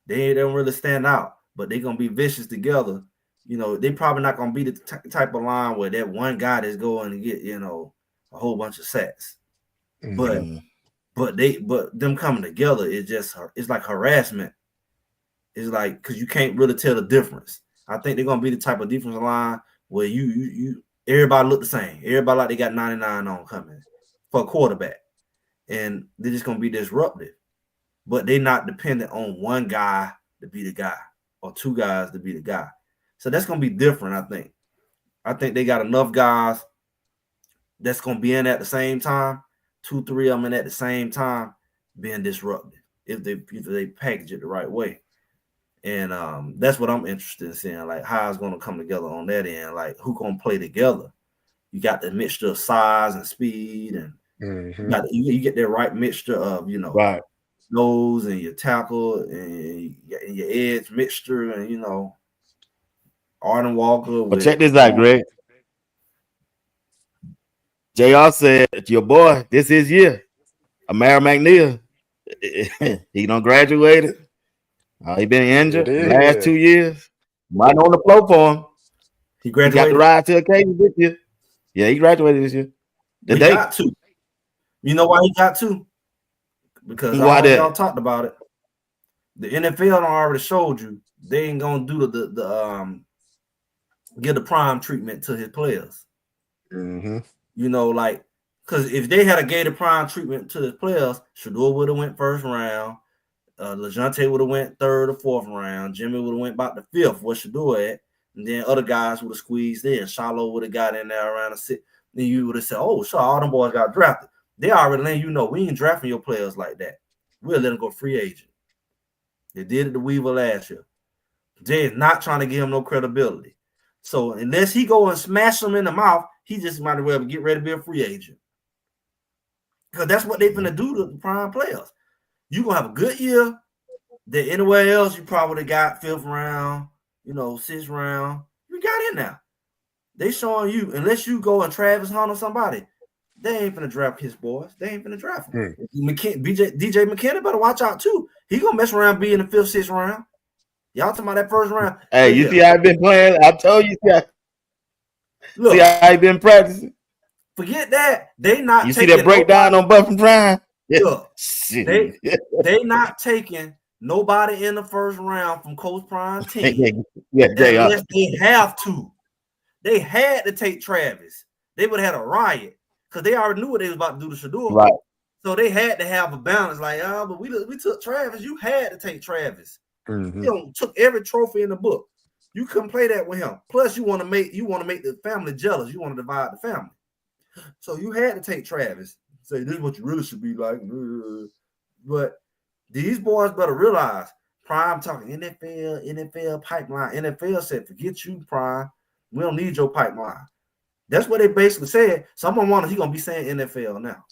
They don't really stand out, but they're gonna be vicious together. They probably not gonna be the type of line where that one guy that's going to get a whole bunch of sacks. But them coming together it's like harassment. It's like because you can't really tell the difference. I think they're gonna be the type of defensive line where you everybody look the same. Everybody like they got 99 on coming for a quarterback, and they're just gonna be disruptive. But they're not dependent on one guy to be the guy or two guys to be the guy. So that's going to be different, I think. I think they got enough guys that's going to be in at the same time, 2-3 of them in at the same time, being disruptive if they package it the right way. And that's what I'm interested in seeing, like how it's going to come together on that end, like who going to play together. You got the mixture of size and speed, and you get that right mixture of, right. nose and your tackle and your edge mixture, and Arden Walker. But check this out, Greg. JR said, your boy, this is his year. Amara McNeil, he done graduated. He been injured the last 2 years. Right on the floor for him. He graduated. He got the ride to occasion this year. Yeah, he graduated this year. He got to. You know why he got to? Because y'all talked about it. The NFL already showed you they ain't gonna do the give the prime treatment to his players. Mm-hmm. You know, like, because if they had gave the prime treatment to his players, Shador would have went first round. LeJounte would have went third or fourth round. Jimmy would have went about the fifth. What Shador at? And then other guys would have squeezed in. Shiloh would have got in there around the sixth. Then you would have said, "Oh, sure, all them boys got drafted." They already letting you know we ain't drafting your players like that. We'll let them go free agent. They did it to Weaver last year. Jay is not trying to give him no credibility. So unless he go and smash them in the mouth, he just might as well get ready to be a free agent. Because that's what they're going to do to the prime players. You're going to have a good year that anywhere else you probably would have got fifth round, sixth round. You got in there. They showing you, unless you go and Travis Hunt or somebody, they ain't going to draft his boys. They ain't going to draft him. DJ McKenna better watch out too. He going to mess around be in the fifth, sixth round. Y'all talking about that first round. Hey, you see how I've been playing? I told you. See how he been practicing? Forget that. They not. You see that breakdown on Buff and Prime? Look, they not taking nobody in the first round from Coach Prime team. Unless they have to. They had to take Travis. They would have had a riot because they already knew what they was about to do to Shador. Right. So they had to have a balance. Like, but we took Travis. You had to take Travis. Mm-hmm. You took every trophy in the book. You couldn't play that with him. Plus, you want to make the family jealous. You want to divide the family. So you had to take Travis. Say this is what you really should be like. But these boys better realize Prime talking NFL pipeline. NFL said, forget you, Prime. We don't need your pipeline. That's what they basically said. Someone wanted he gonna be saying NFL now.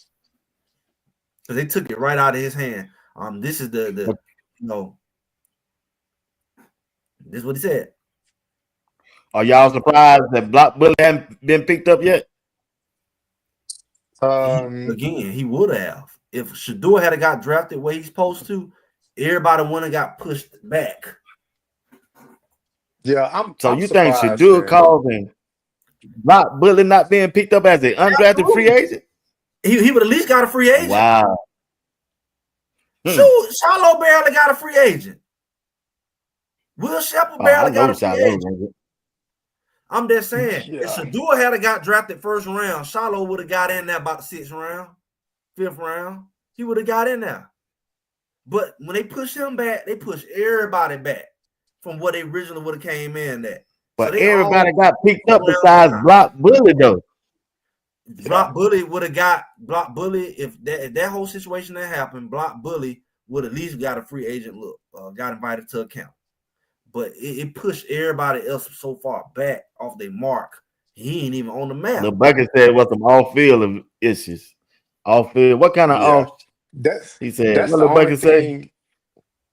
Because they took it right out of his hand. This is this is what he said. Are y'all surprised that Block Bully hasn't been picked up yet? Again, he would have. If Shador had got drafted where he's supposed to, everybody would have got pushed back. Yeah, I'm think Shador causing Block Bully not being picked up as an undrafted free agent? He would at least got a free agent. Wow. Shoot, Shiloh barely got a free agent. Will Shepard barely got a free agent. I'm just saying, if Shador had got drafted first round, Shiloh would have got in there about the sixth round, fifth round. He would have got in there. But when they push him back, they push everybody back from what they originally would have came in at. But so everybody got picked up besides Block Bully, though. Block Bully would have got Block Bully if that whole situation that happened. Block Bully would at least got a free agent look, got invited to account. But it pushed everybody else so far back off their mark. He ain't even on the map. The Bucket said what some off-field issues. Off-field. What kind of off? He said. That's what the Bucket say?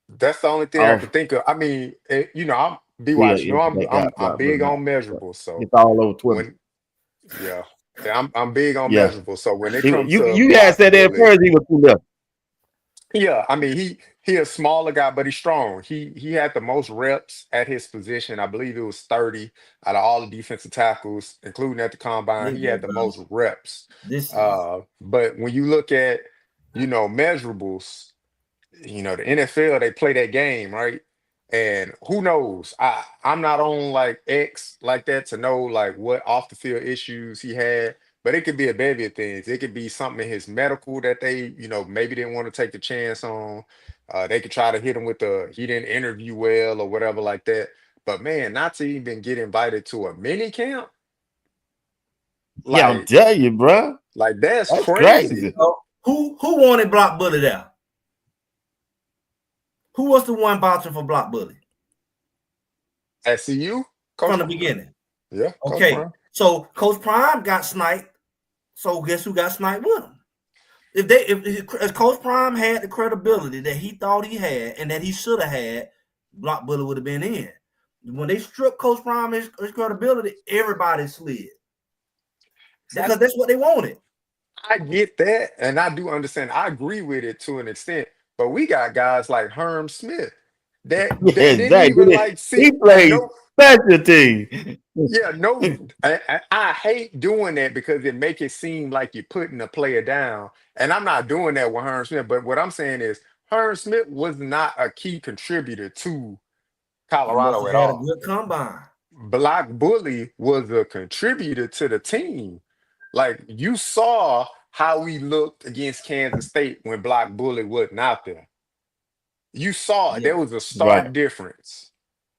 That's the only thing I can think of. I mean, I'm BYZ. I'm big on measurables. So it's all over Twitter. I'm big on measurables. So when it comes to you had said that first, he was too left. Yeah, I mean he a smaller guy, but he's strong. He had the most reps at his position. I believe it was 30 out of all the defensive tackles, including at the combine. He had the most reps. But when you look at measurables, the NFL, they play that game, right? And who knows? I'm not on like X like that to know like what off the field issues he had. But it could be a bevy of things. It could be something in his medical that they, maybe didn't want to take the chance on. They could try to hit him with he didn't interview well or whatever like that. But man, not to even get invited to a mini camp. Like, I'm telling you, bro. Like that's crazy. Who wanted Block Bully there? Who was the one vouching for Block Bully? SCU? From the beginning. Yeah. Okay. So Coach Prime got sniped. So guess who got sniped with him? If Coach Prime had the credibility that he thought he had and that he should have had, Block Bully would have been in. When they stripped Coach Prime his credibility, everybody slid because that's what they wanted. I get that, and I do understand. I agree with it to an extent, but we got guys like Herm Smith that Yeah, didn't even exactly. like He sit and plays no, special team. yeah, no. I hate doing that because it make it seem like you're putting a player down, and I'm not doing that with Herm Smith. But what I'm saying is, Herm Smith was not a key contributor to He must Colorado have at had a all. good combine. Block Bully was a contributor to the team. Like you saw how we looked against Kansas State when Block Bully wasn't out there. You saw Yeah, there was a Right. stark difference.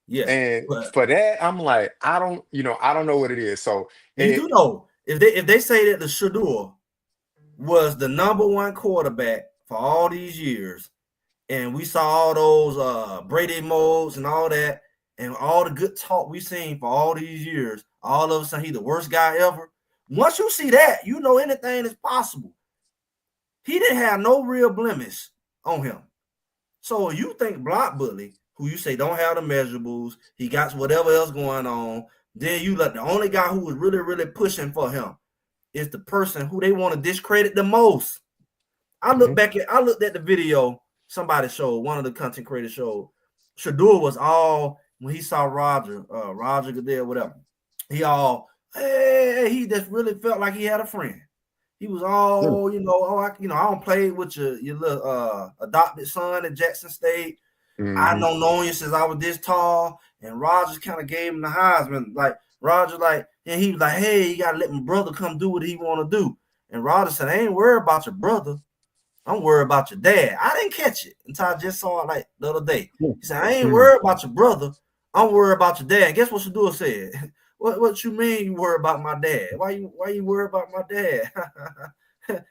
yes, And but for that, I'm like, I don't know what it is. So you do it, know if they say that the Shador was the #1 quarterback for all these years, and we saw all those Brady modes and all that, and all the good talk we seen for all these years, all of a sudden he's the worst guy ever. Once you see that, you know anything is possible. He didn't have no real blemish on him. So you think Block Bully, who you say don't have the measurables, he got whatever else going on, then you let the only guy who was really, really pushing for him is the person who they want to discredit the most. I looked at the video somebody showed, one of the content creators showed. Shador was all when he saw Roger Goodell, whatever. He all, hey, he just really felt like he had a friend. He was all, I don't play with your little adopted son at Jackson State. I mhm. don't know you since I was this tall, and Rogers kind of gave him the Heisman. Like Rogers, and he was like, "Hey, you gotta let my brother come do what he want to do." And Rogers said, "I ain't worried about your brother. I'm worried about your dad." I didn't catch it until I just saw it like the other day. He said, "I ain't worried about your brother. I'm worried about your dad." And guess what Shador said? What you mean you worry about my dad? Why you worry about my dad?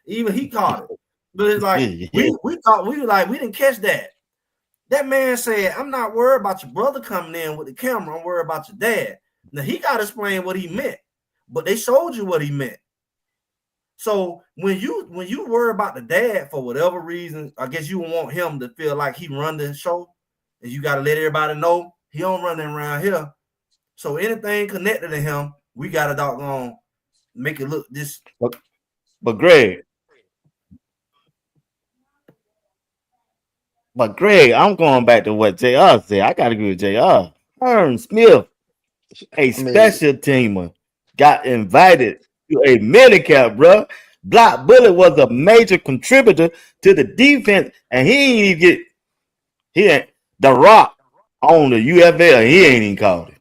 Even he caught it. But it's like Yeah. we thought we didn't catch that. That man said, "I'm not worried about your brother coming in with the camera. I'm worried about your dad." Now he got to explain what he meant, but they showed you what he meant. So when you worry about the dad for whatever reason, I guess you want him to feel like he run the show, and you got to let everybody know he don't run them around here. So anything connected to him, we got to doggone make it look this. But Greg, I'm going back to what JR said. I gotta agree with JR. Herm Smith, a I mean, special teamer, got invited to a minicamp, bro. Block Bullet was a major contributor to the defense, and he ain't even get the rock on the UFL. He ain't even called it.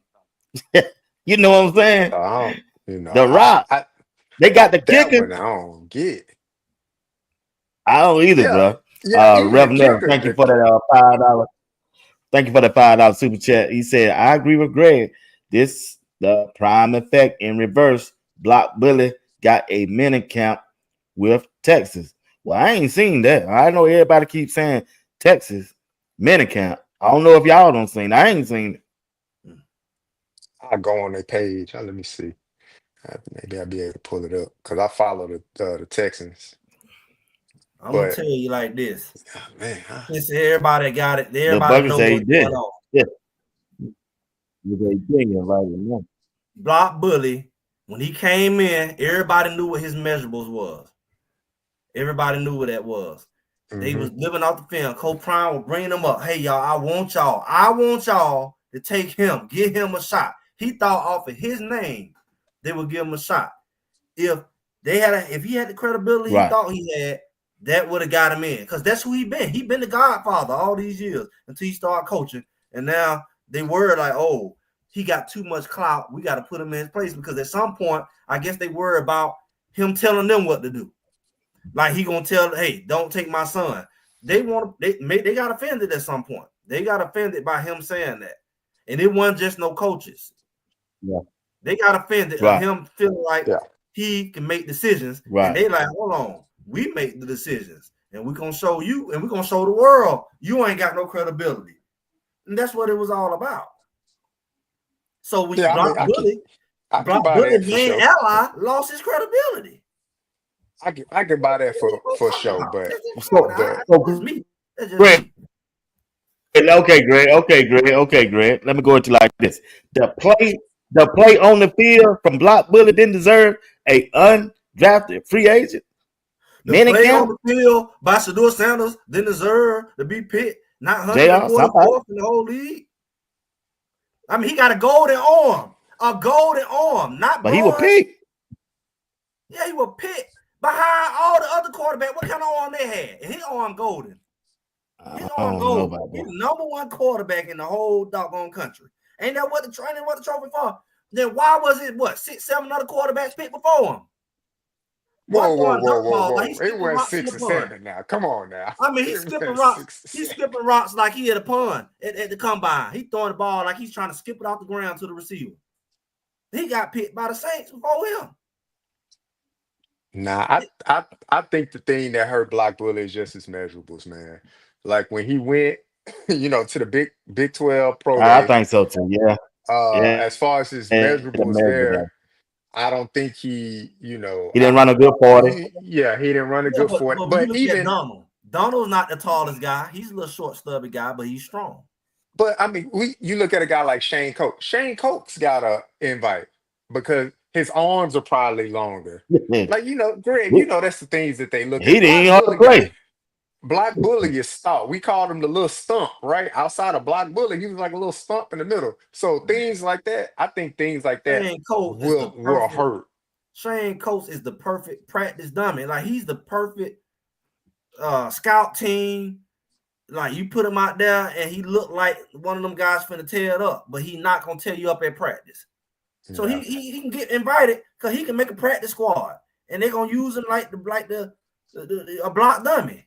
You know what I'm saying? I don't, The rock. I They got the that kicker. one I don't get. I don't either, Yeah, bro. yeah, even the Reverend, kicker. thank you for that $5. Thank you for the $5 super chat. He said, I agree with Greg. This the prime effect in reverse. Block Bully got a mini camp with Texas. Well, I ain't seen that. I know everybody keeps saying Texas mini camp. I don't know if y'all don't seen it. I ain't seen it. I go on their page. Let me see. Maybe I'll be able to pull it up because I follow the Texans. I'm gonna But tell you like this. man, Since everybody got it, The everybody Buckers know say he what's going did. on. Yeah. Right now. Block Bully, when he came in, everybody knew what his measurables was. Everybody knew what that was. They hmm was living off the film. Coach Prime was bringing them up. Hey, y'all, I want y'all to take him, give him a shot. He thought off of his name, they would give him a shot. If he had the credibility he Right. thought he had, that would have got him in. Because that's who he been. He been the Godfather all these years until he started coaching. And now they were like, oh, he got too much clout. We got to put him in his place because at some point, I guess they worry about him telling them what to do. Like he gonna tell, hey, don't take my son. They got offended at some point. They got offended by him saying that, and it wasn't just no coaches. Yeah. They got offended at him feeling like yeah, he can make decisions, and they like, hold on, we make the decisions, and we're gonna show you, and we're gonna show the world you ain't got no credibility, and that's what it was all about. So we yeah. I mean, Block Bully, I can buy that for main sure. ally lost his credibility. I can buy that for sure. But So, the That's me. That's just Greg, me. Okay, Greg. Okay, Greg. Let me go into like this. The play on the field from Block Bully didn't deserve a undrafted free agent. The play on Minicamp, the field by Shador Sanders didn't deserve to be picked, not JR, somebody. 144th in the whole league. I mean, he got a golden arm, not But he was bronze. picked. Yeah, he was picked behind all the other quarterbacks. What kind of arm they had? And his arm golden. I don't know about He's that. the number one quarterback in the whole doggone country. Ain't that what the trophy for? Then why was it 6, 7 other quarterbacks picked before him? Whoa. Like It was 6 or 7 now. Come on now. I mean, he's skipping rocks. He's skipping rocks like he had a pun at the combine. He's throwing the ball like he's trying to skip it off the ground to the receiver. He got picked by the Saints before him. Nah, I think the thing that hurt Black Bully is just his measurables, man. Like when he went, to the Big 12 Pro I Day, think so too. Yeah. as far as his The measurables measure, there, I don't think he, he didn't run a good 40. yeah, he didn't run a good 40. But when you But look at Donald's not the tallest guy. He's a little short, stubby guy, but he's strong. But I mean, you look at a guy like Shane Coates. Shane Coates got a invite because his arms are probably longer. Like, Greg, that's the things that they look He at. didn't even have to play. Black Bully is stout. We called him the little stump, right? Outside of Black Bully, he was like a little stump in the middle. So things like that, I think things like that will hurt. Shane Coates is the perfect practice dummy. Like he's the perfect scout team. Like you put him out there and he looked like one of them guys finna tear it up, but he not gonna tear you up at practice. So he can get invited because he can make a practice squad, and they're gonna use him like a block dummy.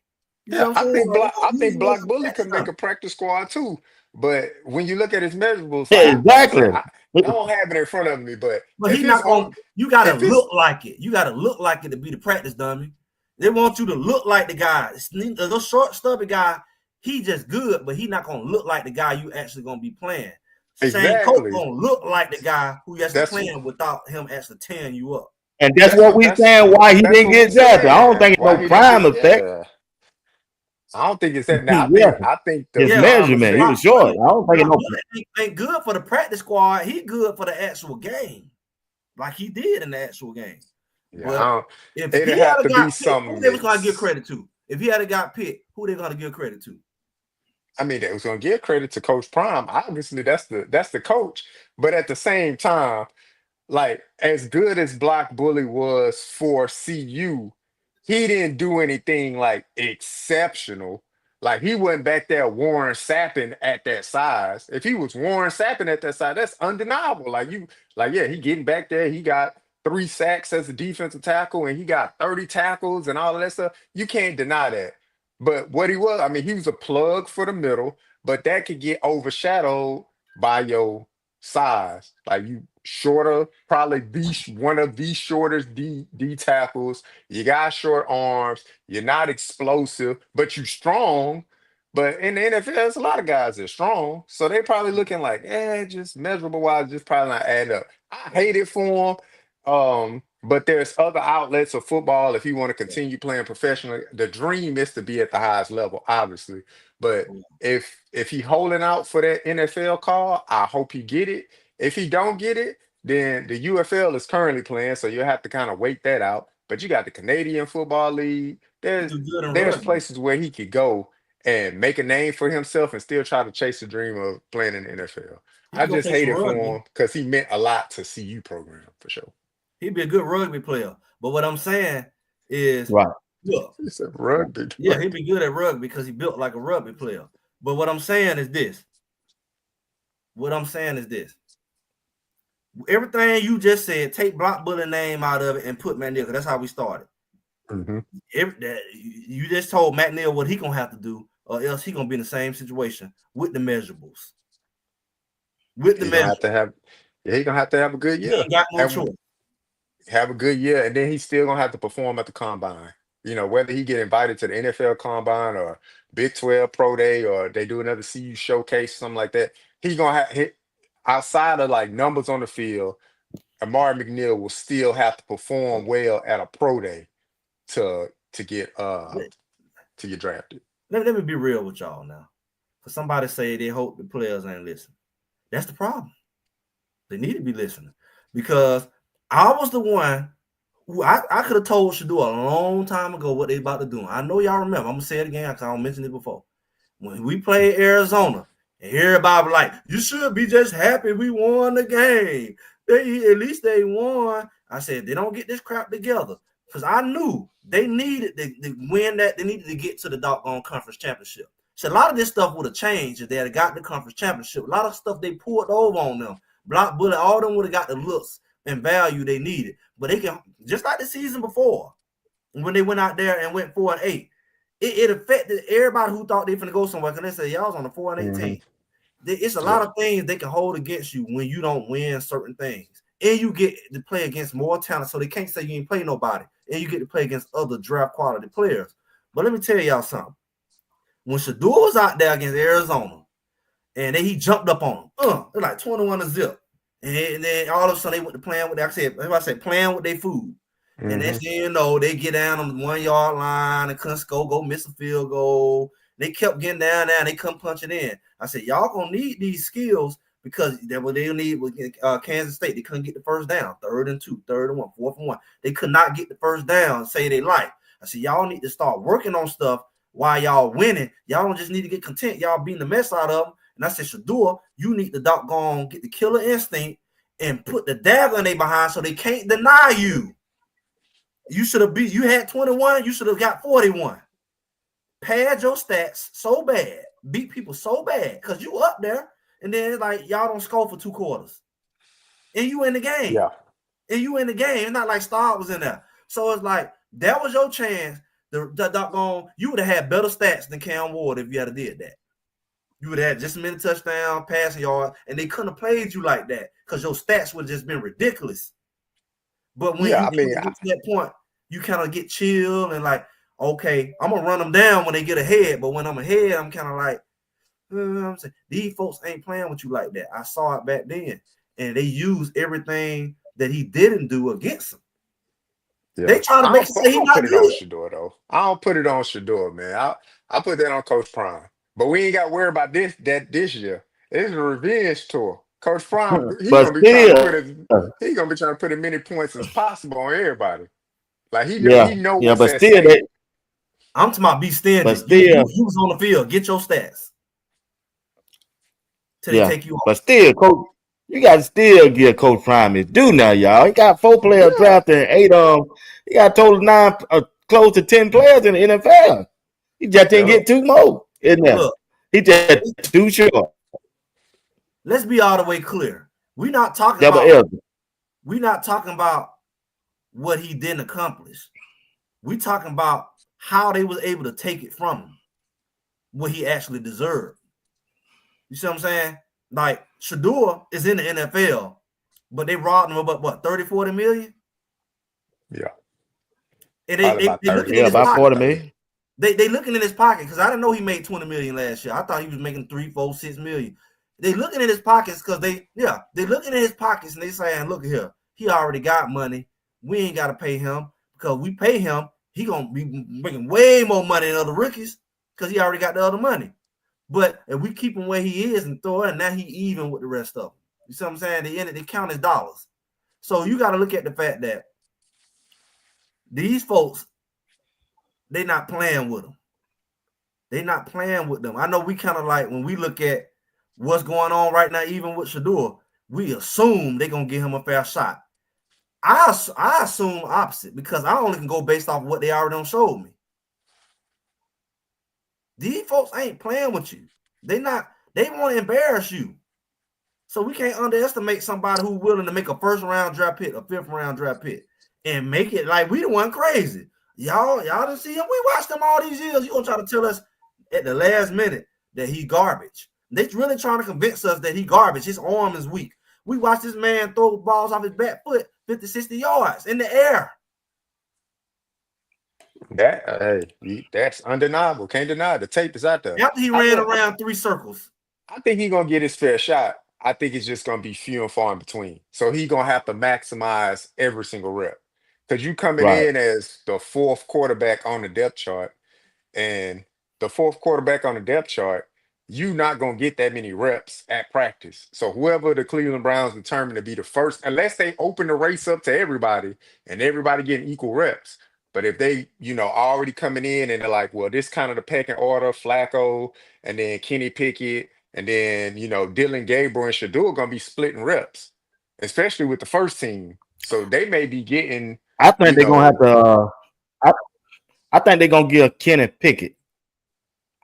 I think Black Bully could make a practice squad too. But when you look at his measurables, exactly. I don't have it in front of me, but he's not going. You gotta look like it. You gotta look like it to be the practice dummy. They want you to look like the guy. The short, stubby guy. He just good, but he not gonna look like the guy you actually gonna be playing. Exactly. Shane Coates gonna look like the guy who you actually playing without him actually tearing you up. And that's what we saying. Why he didn't get drafted? I don't think it's no prime effect. I don't think it's that. Now I think his measurement. He was short. I don't think it ain't good for the practice squad. He good for the actual game, like he did in the actual game. Yeah, if he had got picked, who they was gonna give credit to? If he had got picked, who they gonna give credit to? I mean, they was gonna give credit to Coach Prime. Obviously, that's the coach. But at the same time, like as good as Black Bully was for CU, he didn't do anything like exceptional. Like he wasn't back there Warren Sapping at that size. If he was Warren Sapping at that size, that's undeniable. He getting back there. He got 3 sacks as a defensive tackle, and he got 30 tackles and all of that stuff. You can't deny that. But what he was, I mean, he was a plug for the middle, but that could get overshadowed by your size. Like you shorter, probably one of the shortest D tackles. You got short arms. You're not explosive, but you're strong. But in the NFL, there's a lot of guys that are strong. So they probably looking like, just measurable wise, just probably not adding up. I hate it for him. But there's other outlets of football. If you want to continue playing professionally, the dream is to be at the highest level, obviously. But if he holding out for that NFL call, I hope he get it. If he don't get it, then the UFL is currently playing, so you'll have to kind of wait that out. But you got the Canadian Football League. There's places where he could go and make a name for himself and still try to chase the dream of playing in the NFL. I just hate it for him because he meant a lot to CU program for sure. He'd be a good rugby player. But what I'm saying is, look, he said rugby. Yeah, he'd be good at rugby because he built like a rugby player. But what I'm saying is this. Everything you just said, take Block Bully name out of it and put McNeil, because that's how we started. Mm-hmm. You just told McNeil what he gonna have to do, or else he gonna be in the same situation with the measurables. He's gonna have to have a good year. He ain't got no choice. Have a good year, and then he's still gonna have to perform at the combine. Whether he get invited to the NFL combine or Big 12 Pro Day or they do another CU showcase, something like that, he's gonna have outside of like numbers on the field. Amari McNeil will still have to perform well at a pro day to get drafted. Let me be real with y'all now. for somebody to say they hope the players ain't listening. That's the problem. They need to be listening because I was the one who I could have told Shador a long time ago what they about to do. I know y'all remember. I'm gonna say it again because I don't mention it before. When we played Arizona, and everybody like, you should be just happy we won the game. At least they won. I said they don't get this crap together because I knew they needed to win that. They needed to get to the doggone conference championship. So a lot of this stuff would have changed if they had got the conference championship. A lot of stuff they poured over on them. Block Bullet, all of them would have got the looks and value they needed. But they can, just like the season before, when they went out there and went 4-8, it affected everybody who thought they finna go somewhere. Because they said, y'all was on the 4-18. It's a lot of things they can hold against you when you don't win certain things. And you get to play against more talent, so they can't say you ain't play nobody. And you get to play against other draft quality players. But let me tell y'all something. When Shador was out there against Arizona, and then he jumped up on them, they're like 21-0. And then all of a sudden they went to playing with, I said playing with their food. And next thing you know, they get down on the 1 yard line and couldn't go miss a field goal. They kept getting down there and they come punching in. I said, y'all gonna need these skills because that's what they'll need with Kansas State. They couldn't get the first down, 3rd and 2, 3rd and 1, 4th and 1. They could not get the first down and say they like. I said, y'all need to start working on stuff while y'all winning. Y'all don't just need to get content. Y'all beating the mess out of them. And I said, Shador, you need to doggone get the killer instinct and put the dagger in their behind so they can't deny you. You should have you had 21, you should have got 41. Pad your stats so bad, beat people so bad, because you up there, and then it's like y'all don't score for 2 quarters. And you in the game. Yeah. And you in the game. It's not like Star was in there. So it's like that was your chance. You would have had better stats than Cam Ward if you had did that. You would have had just as many touchdowns, passing yards, and they couldn't have played you like that because your stats would have just been ridiculous. But when get to that point, you kind of get chill and like, okay, I'm gonna run them down when they get ahead. But when I'm ahead, I'm kind of like, I'm saying, these folks ain't playing with you like that. I saw it back then, and they used everything that he didn't do against them. Yeah. They trying to make it say he not good. On Shador though. I don't put it on Shador, man. I put that on Coach Prime. But we ain't got to worry about this year. It's a revenge tour. Coach Prime, he's gonna be trying to put as many points as possible on everybody. Like he know what's at stake. I'm talking about be stingy. But still, you was on the field. Get your stats. Till they take you off. But still, Coach, you got to still give Coach Prime his due now, y'all. He got 4 players drafted, 8 he got a total 9, close to 10 players in the NFL. He just didn't get 2 more in there. Look, he just too short. Let's be all the way clear. We're not talking about what he didn't accomplish. We're talking about how they was able to take it from him, what he actually deserved. You see what I'm saying? Like Shador is in the NFL, but they robbed him about what, 30-40 million? Yeah. And they looking in his about pocket. 40 million. They looking in his pocket because I didn't know he made 20 million last year. I thought he was making 3, 4, 6 million. They looking in his pockets because they looking in his pockets and they saying, look here, he already got money. We ain't got to pay him because we pay him. He gonna be making way more money than other rookies because he already got the other money. But if we keep him where he is and throw it, now he even with the rest of them. You see what I'm saying? They count his dollars. So you got to look at the fact that these folks, they not playing with them. They not playing with them. I know we kind of like when we look at what's going on right now, even with Shador, we assume they're going to give him a fair shot. I assume opposite because I only can go based off what they already done showed me. These folks ain't playing with you. They want to embarrass you. So we can't underestimate somebody who's willing to make a 1st-round draft pick, a 5th-round draft pick, and make it like we the one crazy. Y'all didn't see him. We watched him all these years. You gonna try to tell us at the last minute that he garbage. They really trying to convince us that he garbage. His arm is weak. We watched this man throw balls off his back foot 50, 60 yards in the air. That's undeniable. Can't deny it. The tape is out there. After he ran around 3 circles. I think he's going to get his fair shot. I think it's just going to be few and far in between. So he's going to have to maximize every single rep. Because you coming in as the 4th quarterback on the depth chart, and the 4th quarterback on the depth chart, you're not gonna get that many reps at practice. So whoever the Cleveland Browns determine to be the first, unless they open the race up to everybody and everybody getting equal reps. But if they, already coming in and they're like, well, this kind of the pecking order, Flacco, and then Kenny Pickett, and then Dylan Gabriel and Shador gonna be splitting reps, especially with the first team. So they may be getting, I think you they're gonna have know, to. I, I think they're gonna give Kenny Pickett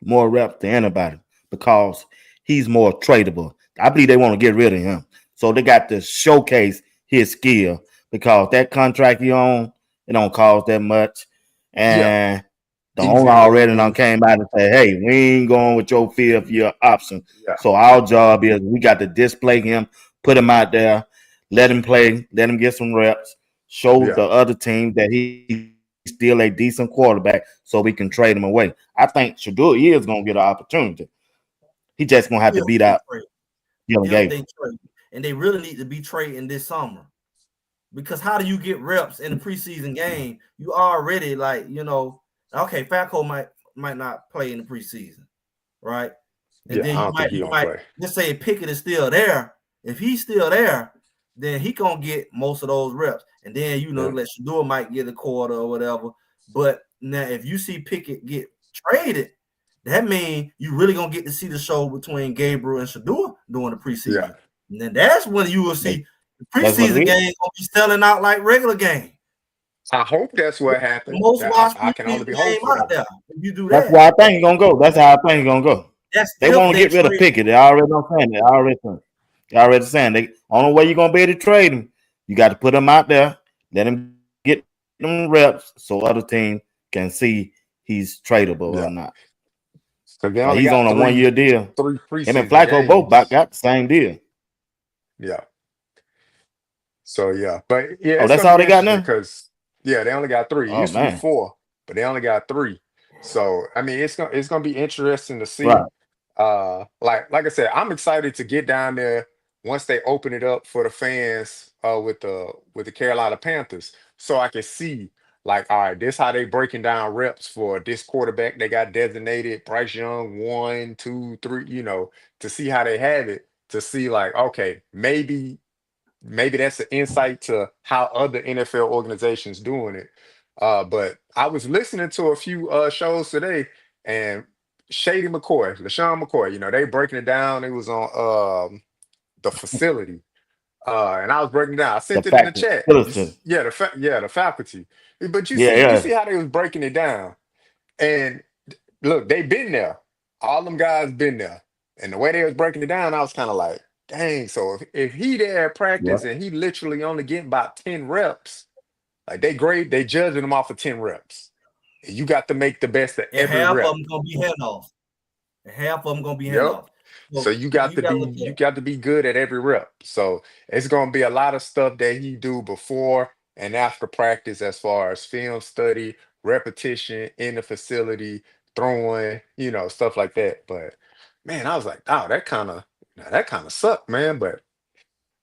more reps than anybody because he's more tradable. I believe they want to get rid of him, so they got to showcase his skill because that contract he on it don't cost that much, yeah, and the he's owner in the already done league. came out and said, "Hey, we ain't going with your fifth year option." Yeah, So our job is we got to display him, put him out there, let him play, let him get some reps, show yeah, the other team that he's still a decent quarterback, so we can trade him away. I think Shador is gonna get an opportunity. He just gonna have to If beat they out trade, Dylan if they Gabriel. trade, and they really need to be trading this summer. Because how do you get reps in the preseason game? You already okay, Falco might not play in the preseason, right? And yeah. then I you don't think might he you gonna might play. let's say Pickett is still there. If he's still there, then he gonna get most of those reps. And then Yeah, let Shador might get a quarter or whatever. But now if you see Pickett get traded, that means you really gonna get to see the show between Gabriel and Shador during the yeah. preseason. And then that's when you will see the That's what preseason it is. game gonna be selling out like regular game. I hope that's what The happened. most That watched I can only preseason be game hopeful. out there. If you do That's that, why I think he's gonna go. That's how I think he's gonna go. that's They if want to they get rid of trade. Pickett. They already know saying that. They already saying they only way you're gonna be able to trade him. You got to put him out there, let him get them reps, so other team can see he's tradable or Yeah, not. because they Like only he's on got a 1 year deal. three Him and preseason Flacco both about games. got the same deal. Yeah. So yeah, but yeah, Oh, it's that's gonna all be they got interesting now. because they only got three. It Oh used to be man, four, but they only got three. So I mean, it's gonna be interesting to right. see. Like I said, I'm excited to get down there once they open it up for the fans with the Carolina Panthers, so I can see like, all right, this how they breaking down reps for this quarterback they got designated Bryce Young 1, 2, 3. To see how they have it, to see like, okay, maybe that's an insight to how other NFL organizations doing it. But I was listening to a few shows today, and Shady McCoy, LaShawn McCoy, they breaking it down. It was on the facility. And I was breaking it down. I The sent it in the fact chat. Phillips. Yeah, the faculty. But you Yeah, see, yeah. how they was breaking it down. And look, they been there. All them guys been there. And the way they was breaking it down, I was kind of like, dang. So if he there at Yeah. practice and he literally only getting about 10 reps, like they judging him off of 10 reps. And you got to make the best of And every half of rep. them gonna be handoffs. And half of them gonna be Yep. handoffs. So So you gotta look you at got to be good at every rep. So it's gonna be a lot of stuff that he do before and after practice as far as film study, repetition in the facility, throwing, stuff like that. But man, I was like, oh, that kind of sucked, man. But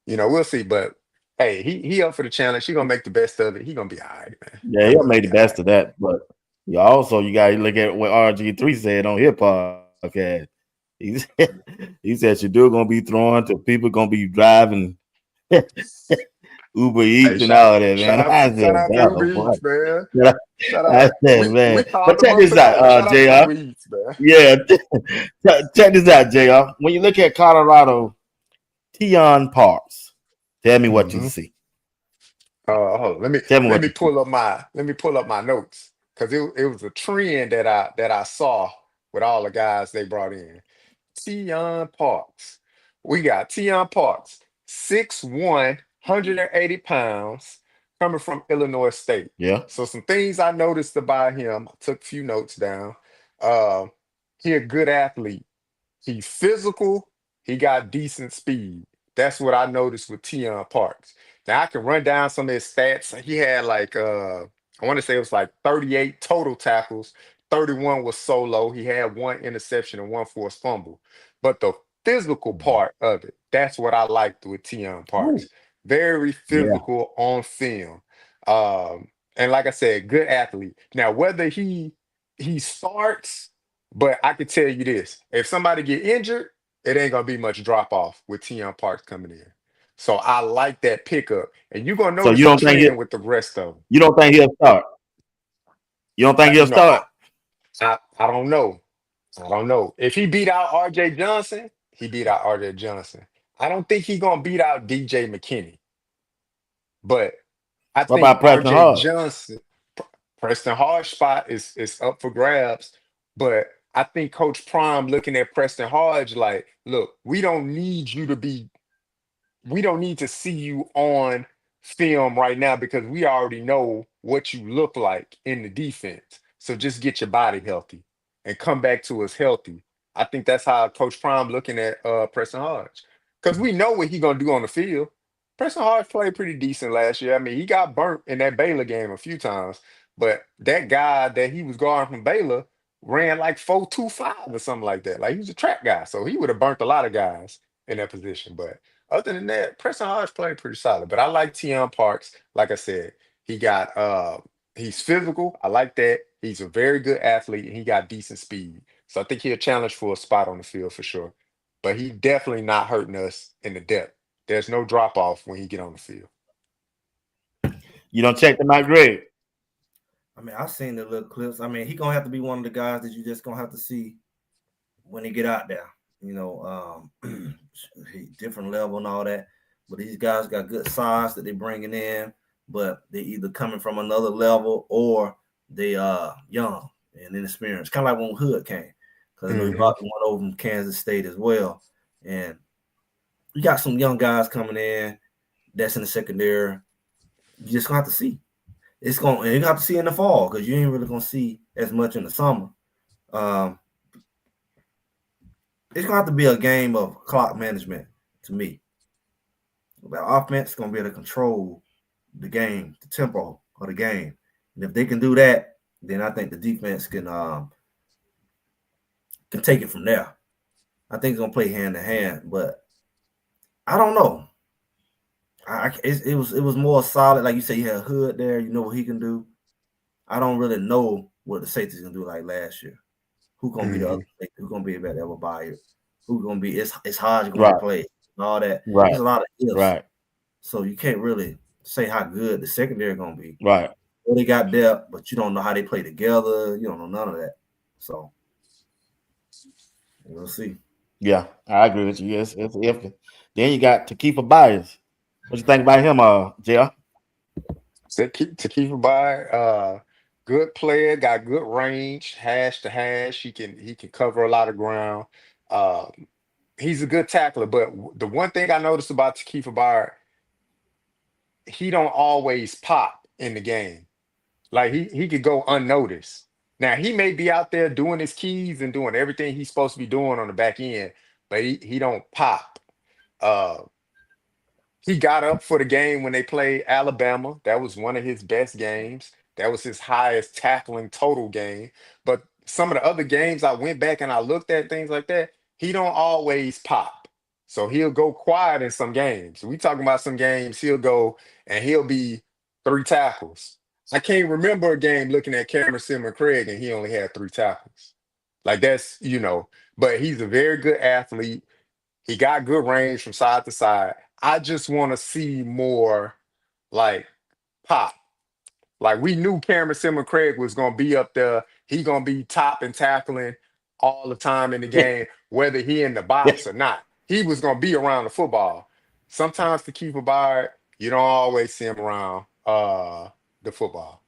we'll see. But hey, he up for the challenge. He gonna make the best of it. He gonna be all right, man. Yeah, I he know he'll made be the all right. best of that. But you got to look at what RG3 said on his podcast. He said, he said Shador gonna be throwing to people gonna be driving Uber Hey, Eats and shout all that, shout man. out I shout said, out to Uber oh boy. Eats, man. Shout I out. said, We man. called But them check up this today. out, Shout out to JR. Uber Eats, man. Yeah, check this out, JR. When you look at Colorado, Teon Parks, tell me what you Hmm. see. Hold on. Let me Tell me let what me you see. pull up my notes because it was a trend that I saw with all the guys they brought in. Teion Parks. We got Teion Parks, 6'1", 180 pounds, coming from Illinois State. Yeah. So some things I noticed about him. I took a few notes down. Uh, he a good athlete. He's physical. He got decent speed. That's what I noticed with Teion Parks. Now I can run down some of his stats. He had like I want to say it was like 38 total tackles. 31 was solo. He had one interception and one forced fumble. But the physical part of it, that's what I liked with Teion Ooh, Parks. Very yeah. physical on film. And like I said, good athlete. Now whether he starts But I can tell you this: if somebody get injured, it ain't gonna be much drop off with Teon Parks coming in. So I like that pickup, and you're gonna So notice a trend with the rest of them. you don't think he'll start? You don't think he'll You know, start? I don't know. I don't know. If he beat out RJ Johnson, he beat out RJ Johnson. I don't think he's gonna beat out DJ McKinney, but I What think about Preston RJ Hart? Johnson, Preston Hart spot is up for grabs. But I think Coach Prime looking at Preston Hodge like, look, we don't need to see you on film right now because we already know what you look like in the defense. So just get your body healthy and come back to us healthy. I think that's how Coach Prime looking at Preston Hodge. Because we know what he gonna do on the field. Preston Hodge played pretty decent last year. I mean, he got burnt in that Baylor game a few times, but that guy that he was guarding from Baylor ran like 4.25 or something like that. Like he was a track guy. So he would have burnt a lot of guys in that position. But other than that, Preston Hodge played pretty solid. But I like Teon Parks. Like I said, he got he's physical. I like that. He's a very good athlete and he got decent speed. So I think he'll challenge for a spot on the field for sure. But he definitely not hurting us in the depth. There's no drop off when he get on the field. You don't check them out, Greg? I mean, I've seen the little clips. I mean, he gonna have to be one of the guys that you just gonna have to see when he get out there. You know, different level and all that. But these guys got good size that they're bringing in, but they either coming from another level or they young and inexperienced. Kind of like when Hood came, because I know he brought one over from Kansas State as well. And you got some young guys coming in that's in the secondary. You just gonna have to see. You're gonna have to see in the fall because you ain't really gonna see as much in the summer. It's gonna have to be a game of clock management to me. The offense is gonna be able to control the game, the tempo of the game, and if they can do that, then I think the defense can take it from there. I think it's gonna play hand in hand, but I don't know. It was more solid, like you say. You had Hood there, you know what he can do. I don't really know what the safety's gonna do like last year. Who gonna be the other safety? Who gonna be better ever Byard? Who gonna be? It's Hodge gonna play and all that. Right. There's a lot of ifs. Right. So you can't really say how good the secondary gonna be. Right. Well, they got depth, but you don't know how they play together. You don't know none of that. So we'll see. Yeah, I agree with you. Yes, it's iffy. Then you got Tawfiq Byard. What you think about him, JR? Tawfiq Byard, good player, got good range, hash to hash. He can cover a lot of ground. He's a good tackler, but the one thing I noticed about Tawfiq Byard, he don't always pop in the game. Like he could go unnoticed. Now he may be out there doing his keys and doing everything he's supposed to be doing on the back end, but he don't pop. He got up for the game when they played Alabama. That was one of his best games. That was his highest tackling total game. But some of the other games I went back and I looked at things like that, he don't always pop. So he'll go quiet in some games. We talking about some games he'll go and he'll be 3 tackles. I can't remember a game looking at Cameron Simon Craig and he only had 3 tackles. Like that's, but he's a very good athlete. He got good range from side to side. I just want to see more like pop. Like we knew Cameron Simon Craig was going to be up there. He going to be top and tackling all the time in the game, whether he in the box or not. He was going to be around the football. Sometimes to keep a Byard, you don't always see him around the football.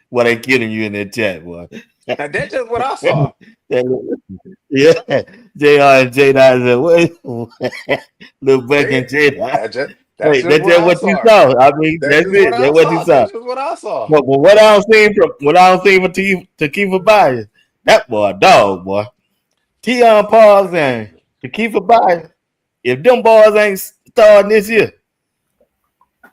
What they kidding you in that chat, boy? Now that's just what I saw. Yeah, JR and J9 said, little Beck and J9. That's just what you saw. I mean, that's it. That's what you saw. That's just what I saw. But what I don't see from Tawfiq Byard, that boy a dog, boy. Teon Parks and Tawfiq Byard, if them boys ain't starting this year,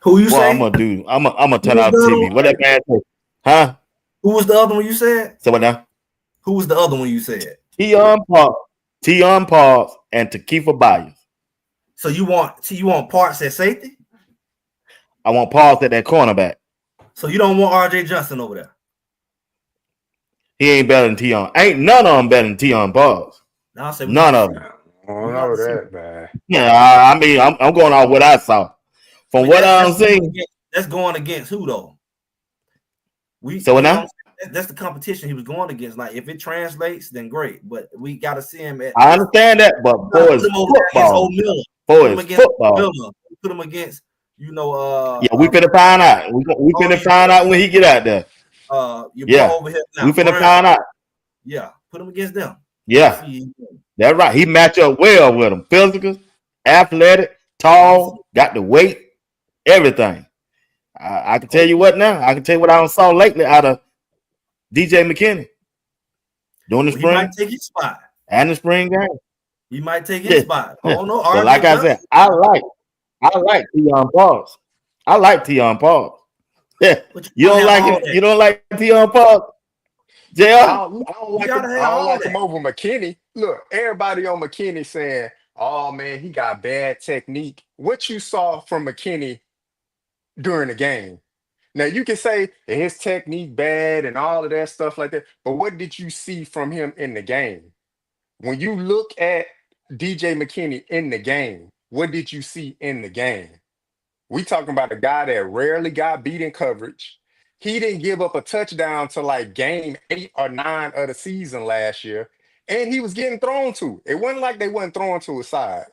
who you say? I'm gonna turn off TV. What that man say? Huh? Who was the other one you said? So what now? Who was the other one you said? Teon Parks, and Tawfiq Byard. So you want Parks at safety? I want Parks at that cornerback. So you don't want RJ Johnson over there? He ain't better than Teon. Ain't none of them better than Teon Parks. Now I say None of them. I don't know that, man. Yeah, I mean, I'm going off what I saw. From what I'm seeing, that's going against who though? So now that's the competition he was going against. Like if it translates, then great. But we got to see him at. I understand that, but for his football, for his football, put him against. Yeah, we finna find out. We finna find out when he get out there. Yeah, over here now, we finna find out. Yeah, put him against them. Yeah, that's right. He match up well with them. Physical, athletic, tall, got the weight, everything. I can tell you what now. I can tell you what I saw lately out of DJ McKinney during the spring. He might take his spot. And the spring game. He might take his spot. Oh no, but like I said, I like Teon Parks. I like Teon Parks. Yeah, you don't like it. You don't like Teon Parks. JR? I don't like him over McKinney. Look, everybody on McKinney saying, "Oh man, he got bad technique." What you saw from McKinney during the game? Now you can say his technique bad and all of that stuff like that, but what did you see from him in the game? When you look at DJ McKinney in the game, what did you see in the game? We talking about a guy that rarely got beat in coverage. He didn't give up a touchdown to like game 8 or 9 of the season last year, and he was getting thrown to. It wasn't like they wasn't throwing to his side.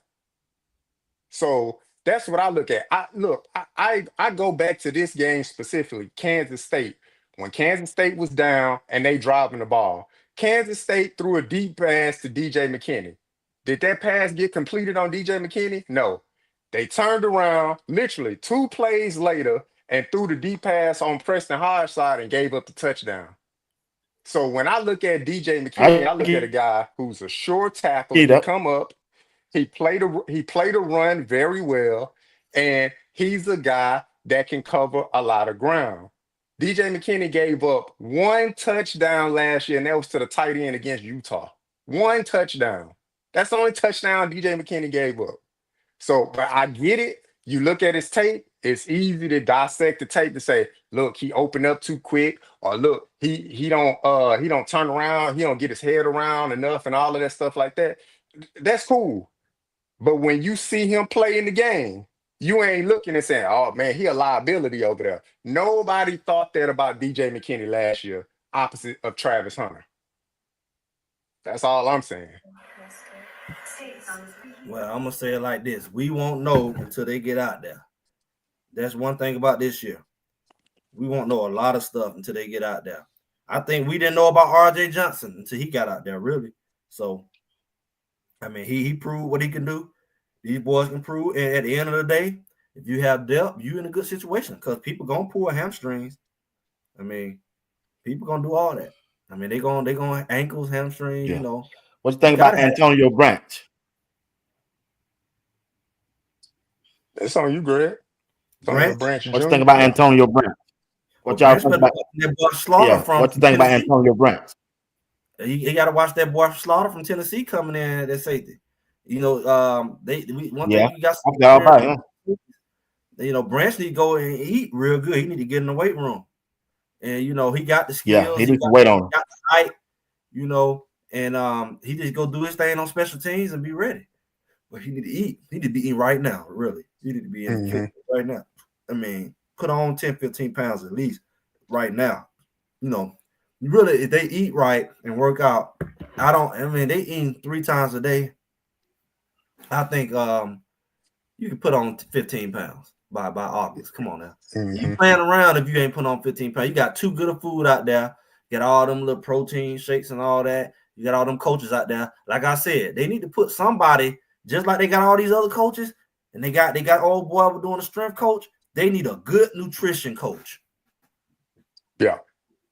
So that's what I look at. I go back to this game specifically, Kansas State. When Kansas State was down and they dropping the ball, Kansas State threw a deep pass to DJ McKinney. Did that pass get completed on DJ McKinney? No. They turned around literally 2 plays later and threw the deep pass on Preston Hodge's side and gave up the touchdown. So when I look at DJ McKinney, I look at a guy who's a sure tackle. He come up. He played a run very well, and he's a guy that can cover a lot of ground. DJ McKinney gave up 1 touchdown last year, and that was to the tight end against Utah. 1 touchdown. That's the only touchdown DJ McKinney gave up. So, but I get it. You look at his tape, it's easy to dissect the tape to say, look, he opened up too quick, or look, he don't turn around, he don't get his head around enough and all of that stuff like that. That's cool. But when you see him play in the game, you ain't looking and saying, oh man, he a liability over there. Nobody thought that about DJ McKinney last year, opposite of Travis Hunter. That's all I'm saying. Well, I'm gonna say it like this: we won't know until they get out there. That's one thing about this year. We won't know a lot of stuff until they get out there. I think we didn't know about RJ Johnson until he got out there, really. So, I mean, he proved what he can do. These boys can prove. And at the end of the day, if you have depth, you're in a good situation because people gonna pull hamstrings. I mean, people gonna do all that. I mean, they gonna ankles, hamstrings. Yeah. You know. What you think about Antonio Branch? It's on you, Greg. Branch. What you think about Antonio Branch? What y'all think about that boy Slaughter from? What you think about Antonio Branch? You got to watch that boy Slaughter from Tennessee coming in at that safety. You know, thing you got. You know, Branch need to go and eat real good. He need to get in the weight room, and you know he got the skills. Yeah, he needs to wait on him. Got the height, you know, and he just go do his thing on special teams and be ready. But he need to eat. He need to be eating right now. Really, he need to be in the right now. I mean, put on 10, 15 pounds at least right now. You know, really, if they eat right and work out, they eat 3 times a day. I think you can put on 15 pounds by August. Come on now. You playing around if you ain't put on 15 pounds. You got too good of food out there. You got all them little protein shakes and all that. You got all them coaches out there. Like I said, they need to put somebody, just like they got all these other coaches, and they got old boy doing a strength coach. They need a good nutrition coach. Yeah.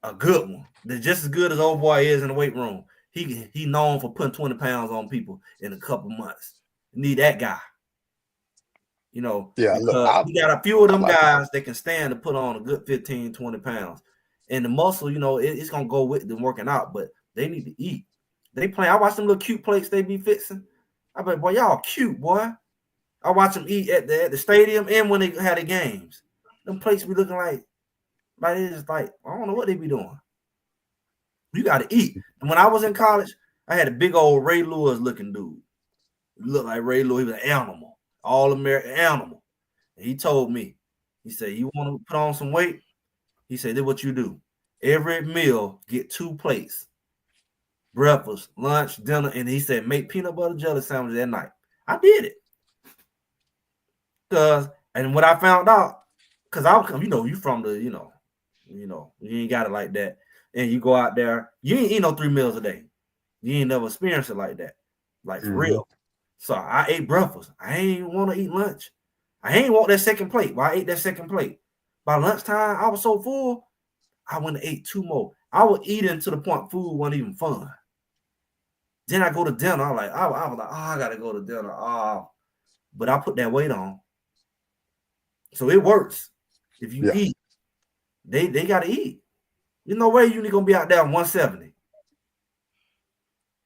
A good one. That's just as good as old boy is in the weight room. He known for putting 20 pounds on people in a couple months. You need that guy. You know, yeah, look, you got a few of them guys that can stand to put on a good 15, 20 pounds. And the muscle, you know, it's going to go with them working out, but they need to eat. They play. I watch them little cute plates they be fixing. I bet, boy, y'all cute, boy. I watch them eat at the stadium and when they had the games. Them plates be looking like it's like, I don't know what they be doing. You got to eat. And when I was in college, I had a big old Ray Lewis looking dude. He looked like Ray Lewis. He was an animal, all American animal. And he told me, he said, "You want to put on some weight?" He said, "This is what you do. Every meal, get 2 plates. Breakfast, lunch, dinner." And he said, "Make peanut butter jelly sandwiches at night." I did it. And what I found out, because you from the, you ain't got it like that. And you go out there, you ain't eat no 3 meals a day. You ain't never experienced it like that. Like for real. So I ate breakfast. I ain't want to eat lunch. I ain't want that second plate. Well, I ate that second plate. By lunchtime, I was so full, I went and ate 2 more. I was eating to the point food wasn't even fun. Then I go to dinner. I was like, I gotta go to dinner. But I put that weight on. So it works. If you eat, they gotta eat. There's no way you're gonna be out there 170.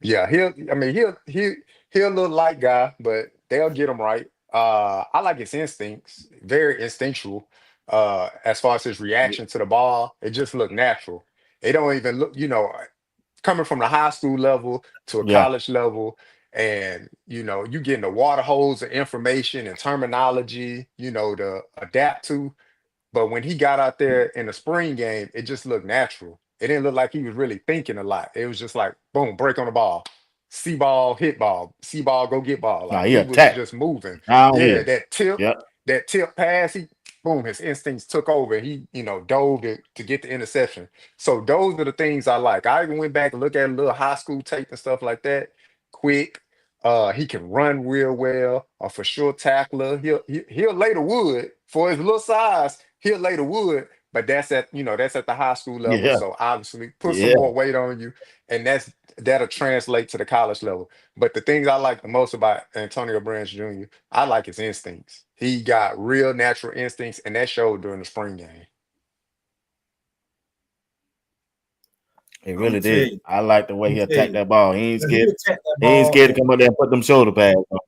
Yeah, he'll a little light guy, but they'll get him right. I like his instincts, very instinctual. As far as his reaction to the ball, it just looked natural. It don't even look, coming from the high school level to a college level, and you getting the water hose of information and terminology, to adapt to. But when he got out there in the spring game, it just looked natural. It didn't look like he was really thinking a lot. It was just like, boom, break on the ball, see ball, hit ball, see ball, go get ball. Like he was just moving. Yeah, that tip pass, boom, his instincts took over. He, dove to get the interception. So those are the things I like. I even went back and looked at a little high school tape and stuff like that. Quick. He can run real well. For sure tackler. He'll lay the wood for his little size. He'll lay the wood, but that's at the high school level. So obviously put some more weight on you, and that'll translate to the college level. But the things I like the most about Antonio Branch Jr., I like his instincts. He got real natural instincts, and that showed during the spring game. It really did. I like the way he attacked that ball. He ain't scared. He ain't scared to come up there and put them shoulder pads on.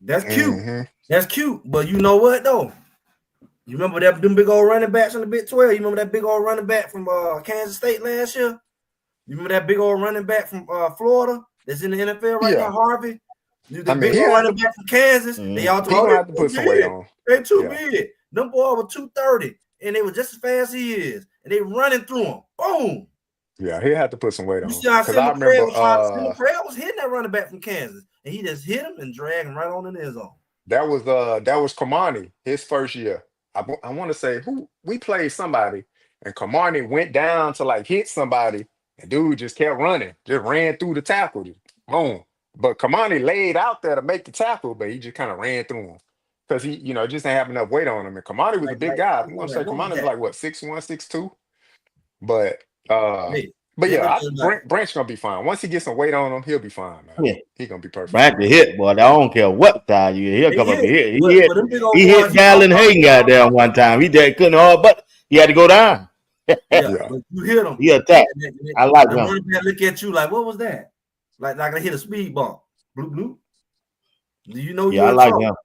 That's cute. That's cute. But you know what though? You remember them big old running backs in the Big 12? You remember that big old running back from Kansas State last year? You remember that big old running back from Florida that's in the NFL right now, Harvey? The big old running back from Kansas. They all have to put some weight on. They too big. Them boys were 230, and they were just as fast as he is, and they running through him. Boom. Yeah, he had to put some weight on. You see how Simon Craig was hitting that running back from Kansas, and he just hit him and dragged him right on in his zone. That was Kamani, his first year. I want to say who we played somebody, and Kamani went down to like hit somebody, and dude just kept running, just ran through the tackle, boom. But Kamani laid out there to make the tackle, but he just kind of ran through him because he, just didn't have enough weight on him. And Kamani was a big guy. I want to say Kamani was like what 6'1", 6'2", but Branch gonna be fine. Once he gets some weight on him, he'll be fine, man. Yeah. He gonna be perfect. Branch the hit, boy. I don't care what time you he'll come up and hit. He hit Kylan Hayden out there one time. He just couldn't hold, but he had to go down. But you hit him. He attacked. I like him. Look at you like, what was that? Like I hit a speed bump. Bloop bloop. Do you know? Yeah, I like him.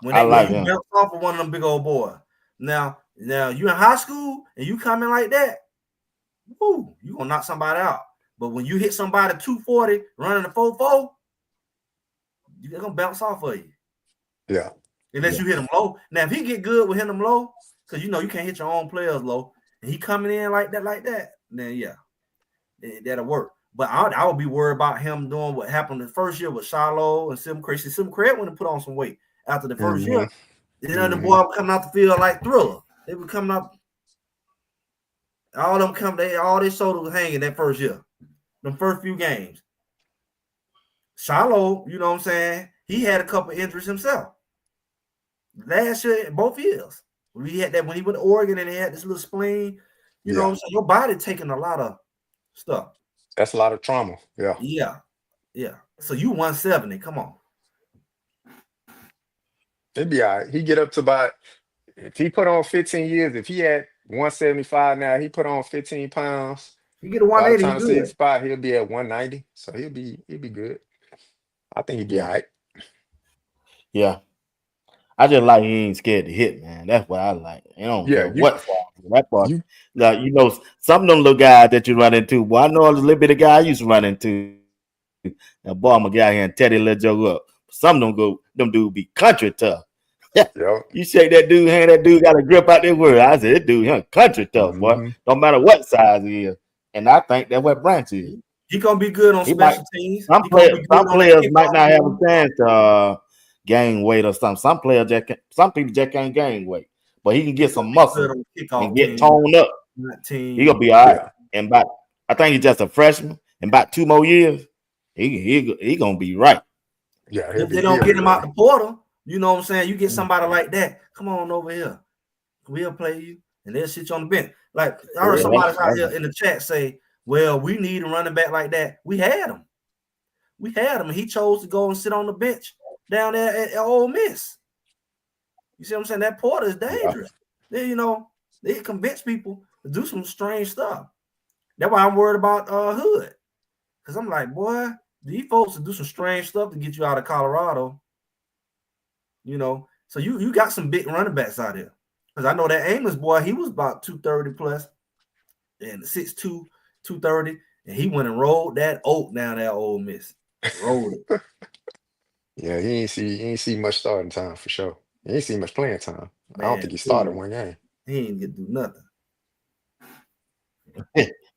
When you bounce off of one of them big old boys. Now you in high school and you coming like that. Woo, you gonna knock somebody out. But when you hit somebody 240 running a 4-4, you're gonna bounce off of you. Yeah. Unless you hit him low. Now, if he get good with hitting him low, because you can't hit your own players low, and he coming in like that, then that'll work. But I would be worried about him doing what happened the first year with Shiloh and Sim Craig. Sim Craig went and put on some weight after the first year. The boy were coming out the field like Thriller. They were coming out. All their shoulders hanging that first year. The first few games. Shiloh, you know what I'm saying? He had a couple injuries himself. Last year, both years. We had that when he went to Oregon and he had this little spleen. You know what I'm saying? Your body taking a lot of stuff. That's a lot of trauma. Yeah. Yeah. So you 170. Come on. It'd be all right. He get up to about, if he put on 15 years, if he had 175 now, he put on 15 pounds. You get a 180. He'll be at 190. So he'll be good. I think he'd be all right. Yeah. I just like he ain't scared to hit, man. That's what I like. You don't care what. That part. Now, you know, some of them little guys that you run into. Boy, I know a little bit of guy I used to run into. Now, boy, I'm gonna get out here and tear that little joke up. Some of them dudes be country tough. Yep. You shake that dude hand, that dude got a grip out there word. I said, this dude, him country tough, boy. Don't matter what size he is. And I think that's what Branch is. He gonna be good on special teams. Some players might not have a chance to gain weight or something. Some people just can't gain weight, but he can get some muscle and get toned up. He gonna be all right. And I think he's just a freshman. In about 2 more years, he gonna be right. Yeah, if they don't get him out the portal, you know what I'm saying? You get somebody like that. Come on over here. We'll play you, and they'll sit you on the bench. Like I heard somebody out here in the chat say, "Well, we need a running back like that." We had him. And he chose to go and sit on the bench down there at Ole Miss. You see what I'm saying? That Porter is dangerous. They, you know, they convince people to do some strange stuff. That's why I'm worried about Hood. Because I'm like, boy, these folks will do some strange stuff to get you out of Colorado. You know, so you got some big running backs out here. Because I know that Amos boy, he was about 230 plus and 6'2", 230, and he went and rolled that oak down there Ole Miss. Rolled it. Yeah, he ain't see much starting time for sure. He ain't see much playing time. Man, I don't think he started one game. He ain't get to do nothing.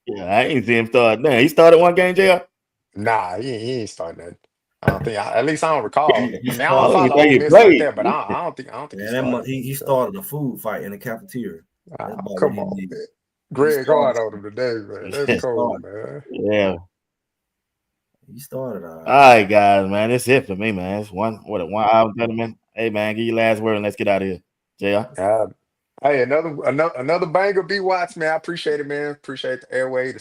Yeah, I ain't see him start. Damn, he started one game, JR? Nah, he ain't starting that. I don't think. At least I don't recall. I don't started. follow Ole Miss like that, but I don't think. He started a food fight in the cafeteria. Come on, man. Greg hard on him today, man. That's cold, man. Yeah. He started. All right, guys, man. That's it for me, man. It's 1 hour, gentlemen. Hey, man, give your last word and let's get out of here. JR. Hey, another banger, B Watts, man. I appreciate it, man. Appreciate the airway,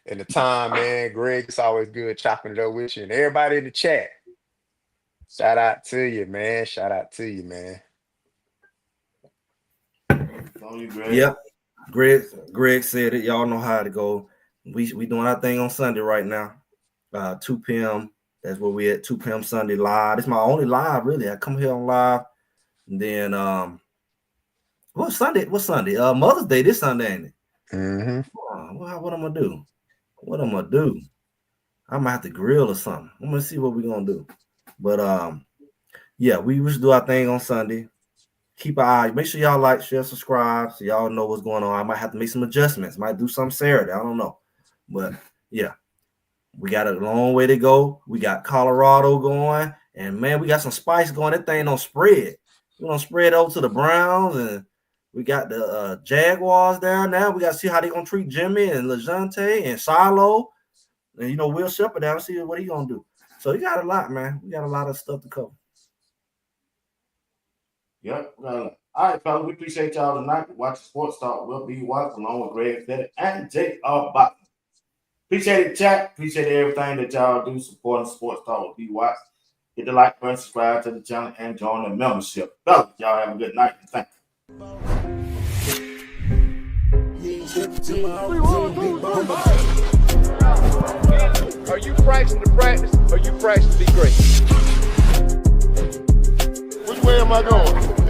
and the time, man. Greg, it's always good chopping it up with you. And everybody in the chat. Shout out to you, man. Shout out to you, man. Yep. Greg said it. Y'all know how to go. We doing our thing on Sunday right now. 2 p.m. That's where we at. 2 p.m. Sunday live. It's my only live, really. I come here on live. And then what's Sunday? Mother's Day this Sunday, ain't it? Mm-hmm. What I'm gonna do? I might have to grill or something. I'm gonna see what we're gonna do. But yeah, we should do our thing on Sunday. Keep an eye. Make sure y'all like, share, subscribe, so y'all know what's going on. I might have to make some adjustments. Might do something Saturday. I don't know. But yeah, we got a long way to go. We got Colorado going, and man, we got some spice going. That thing don't spread. We're gonna spread over to the Browns, and we got the Jaguars down there. We got to see how they're gonna treat Jimmy and LeJounte and Silo, and you know Will Shepard down. See what he gonna do. So you got a lot, man. We got a lot of stuff to cover. Yep. All right, fellas. We appreciate y'all tonight. Watch Sports Talk. We'll be watching along with Greg Fetty and J.R. Bot. Appreciate the chat. Appreciate everything that y'all do supporting Sports Talk with B. Watts. Hit the like button, subscribe to the channel, and join the membership. Fellas, y'all have a good night. Thank you. Are you practicing to practice, or you practicing to be great? Which way am I going?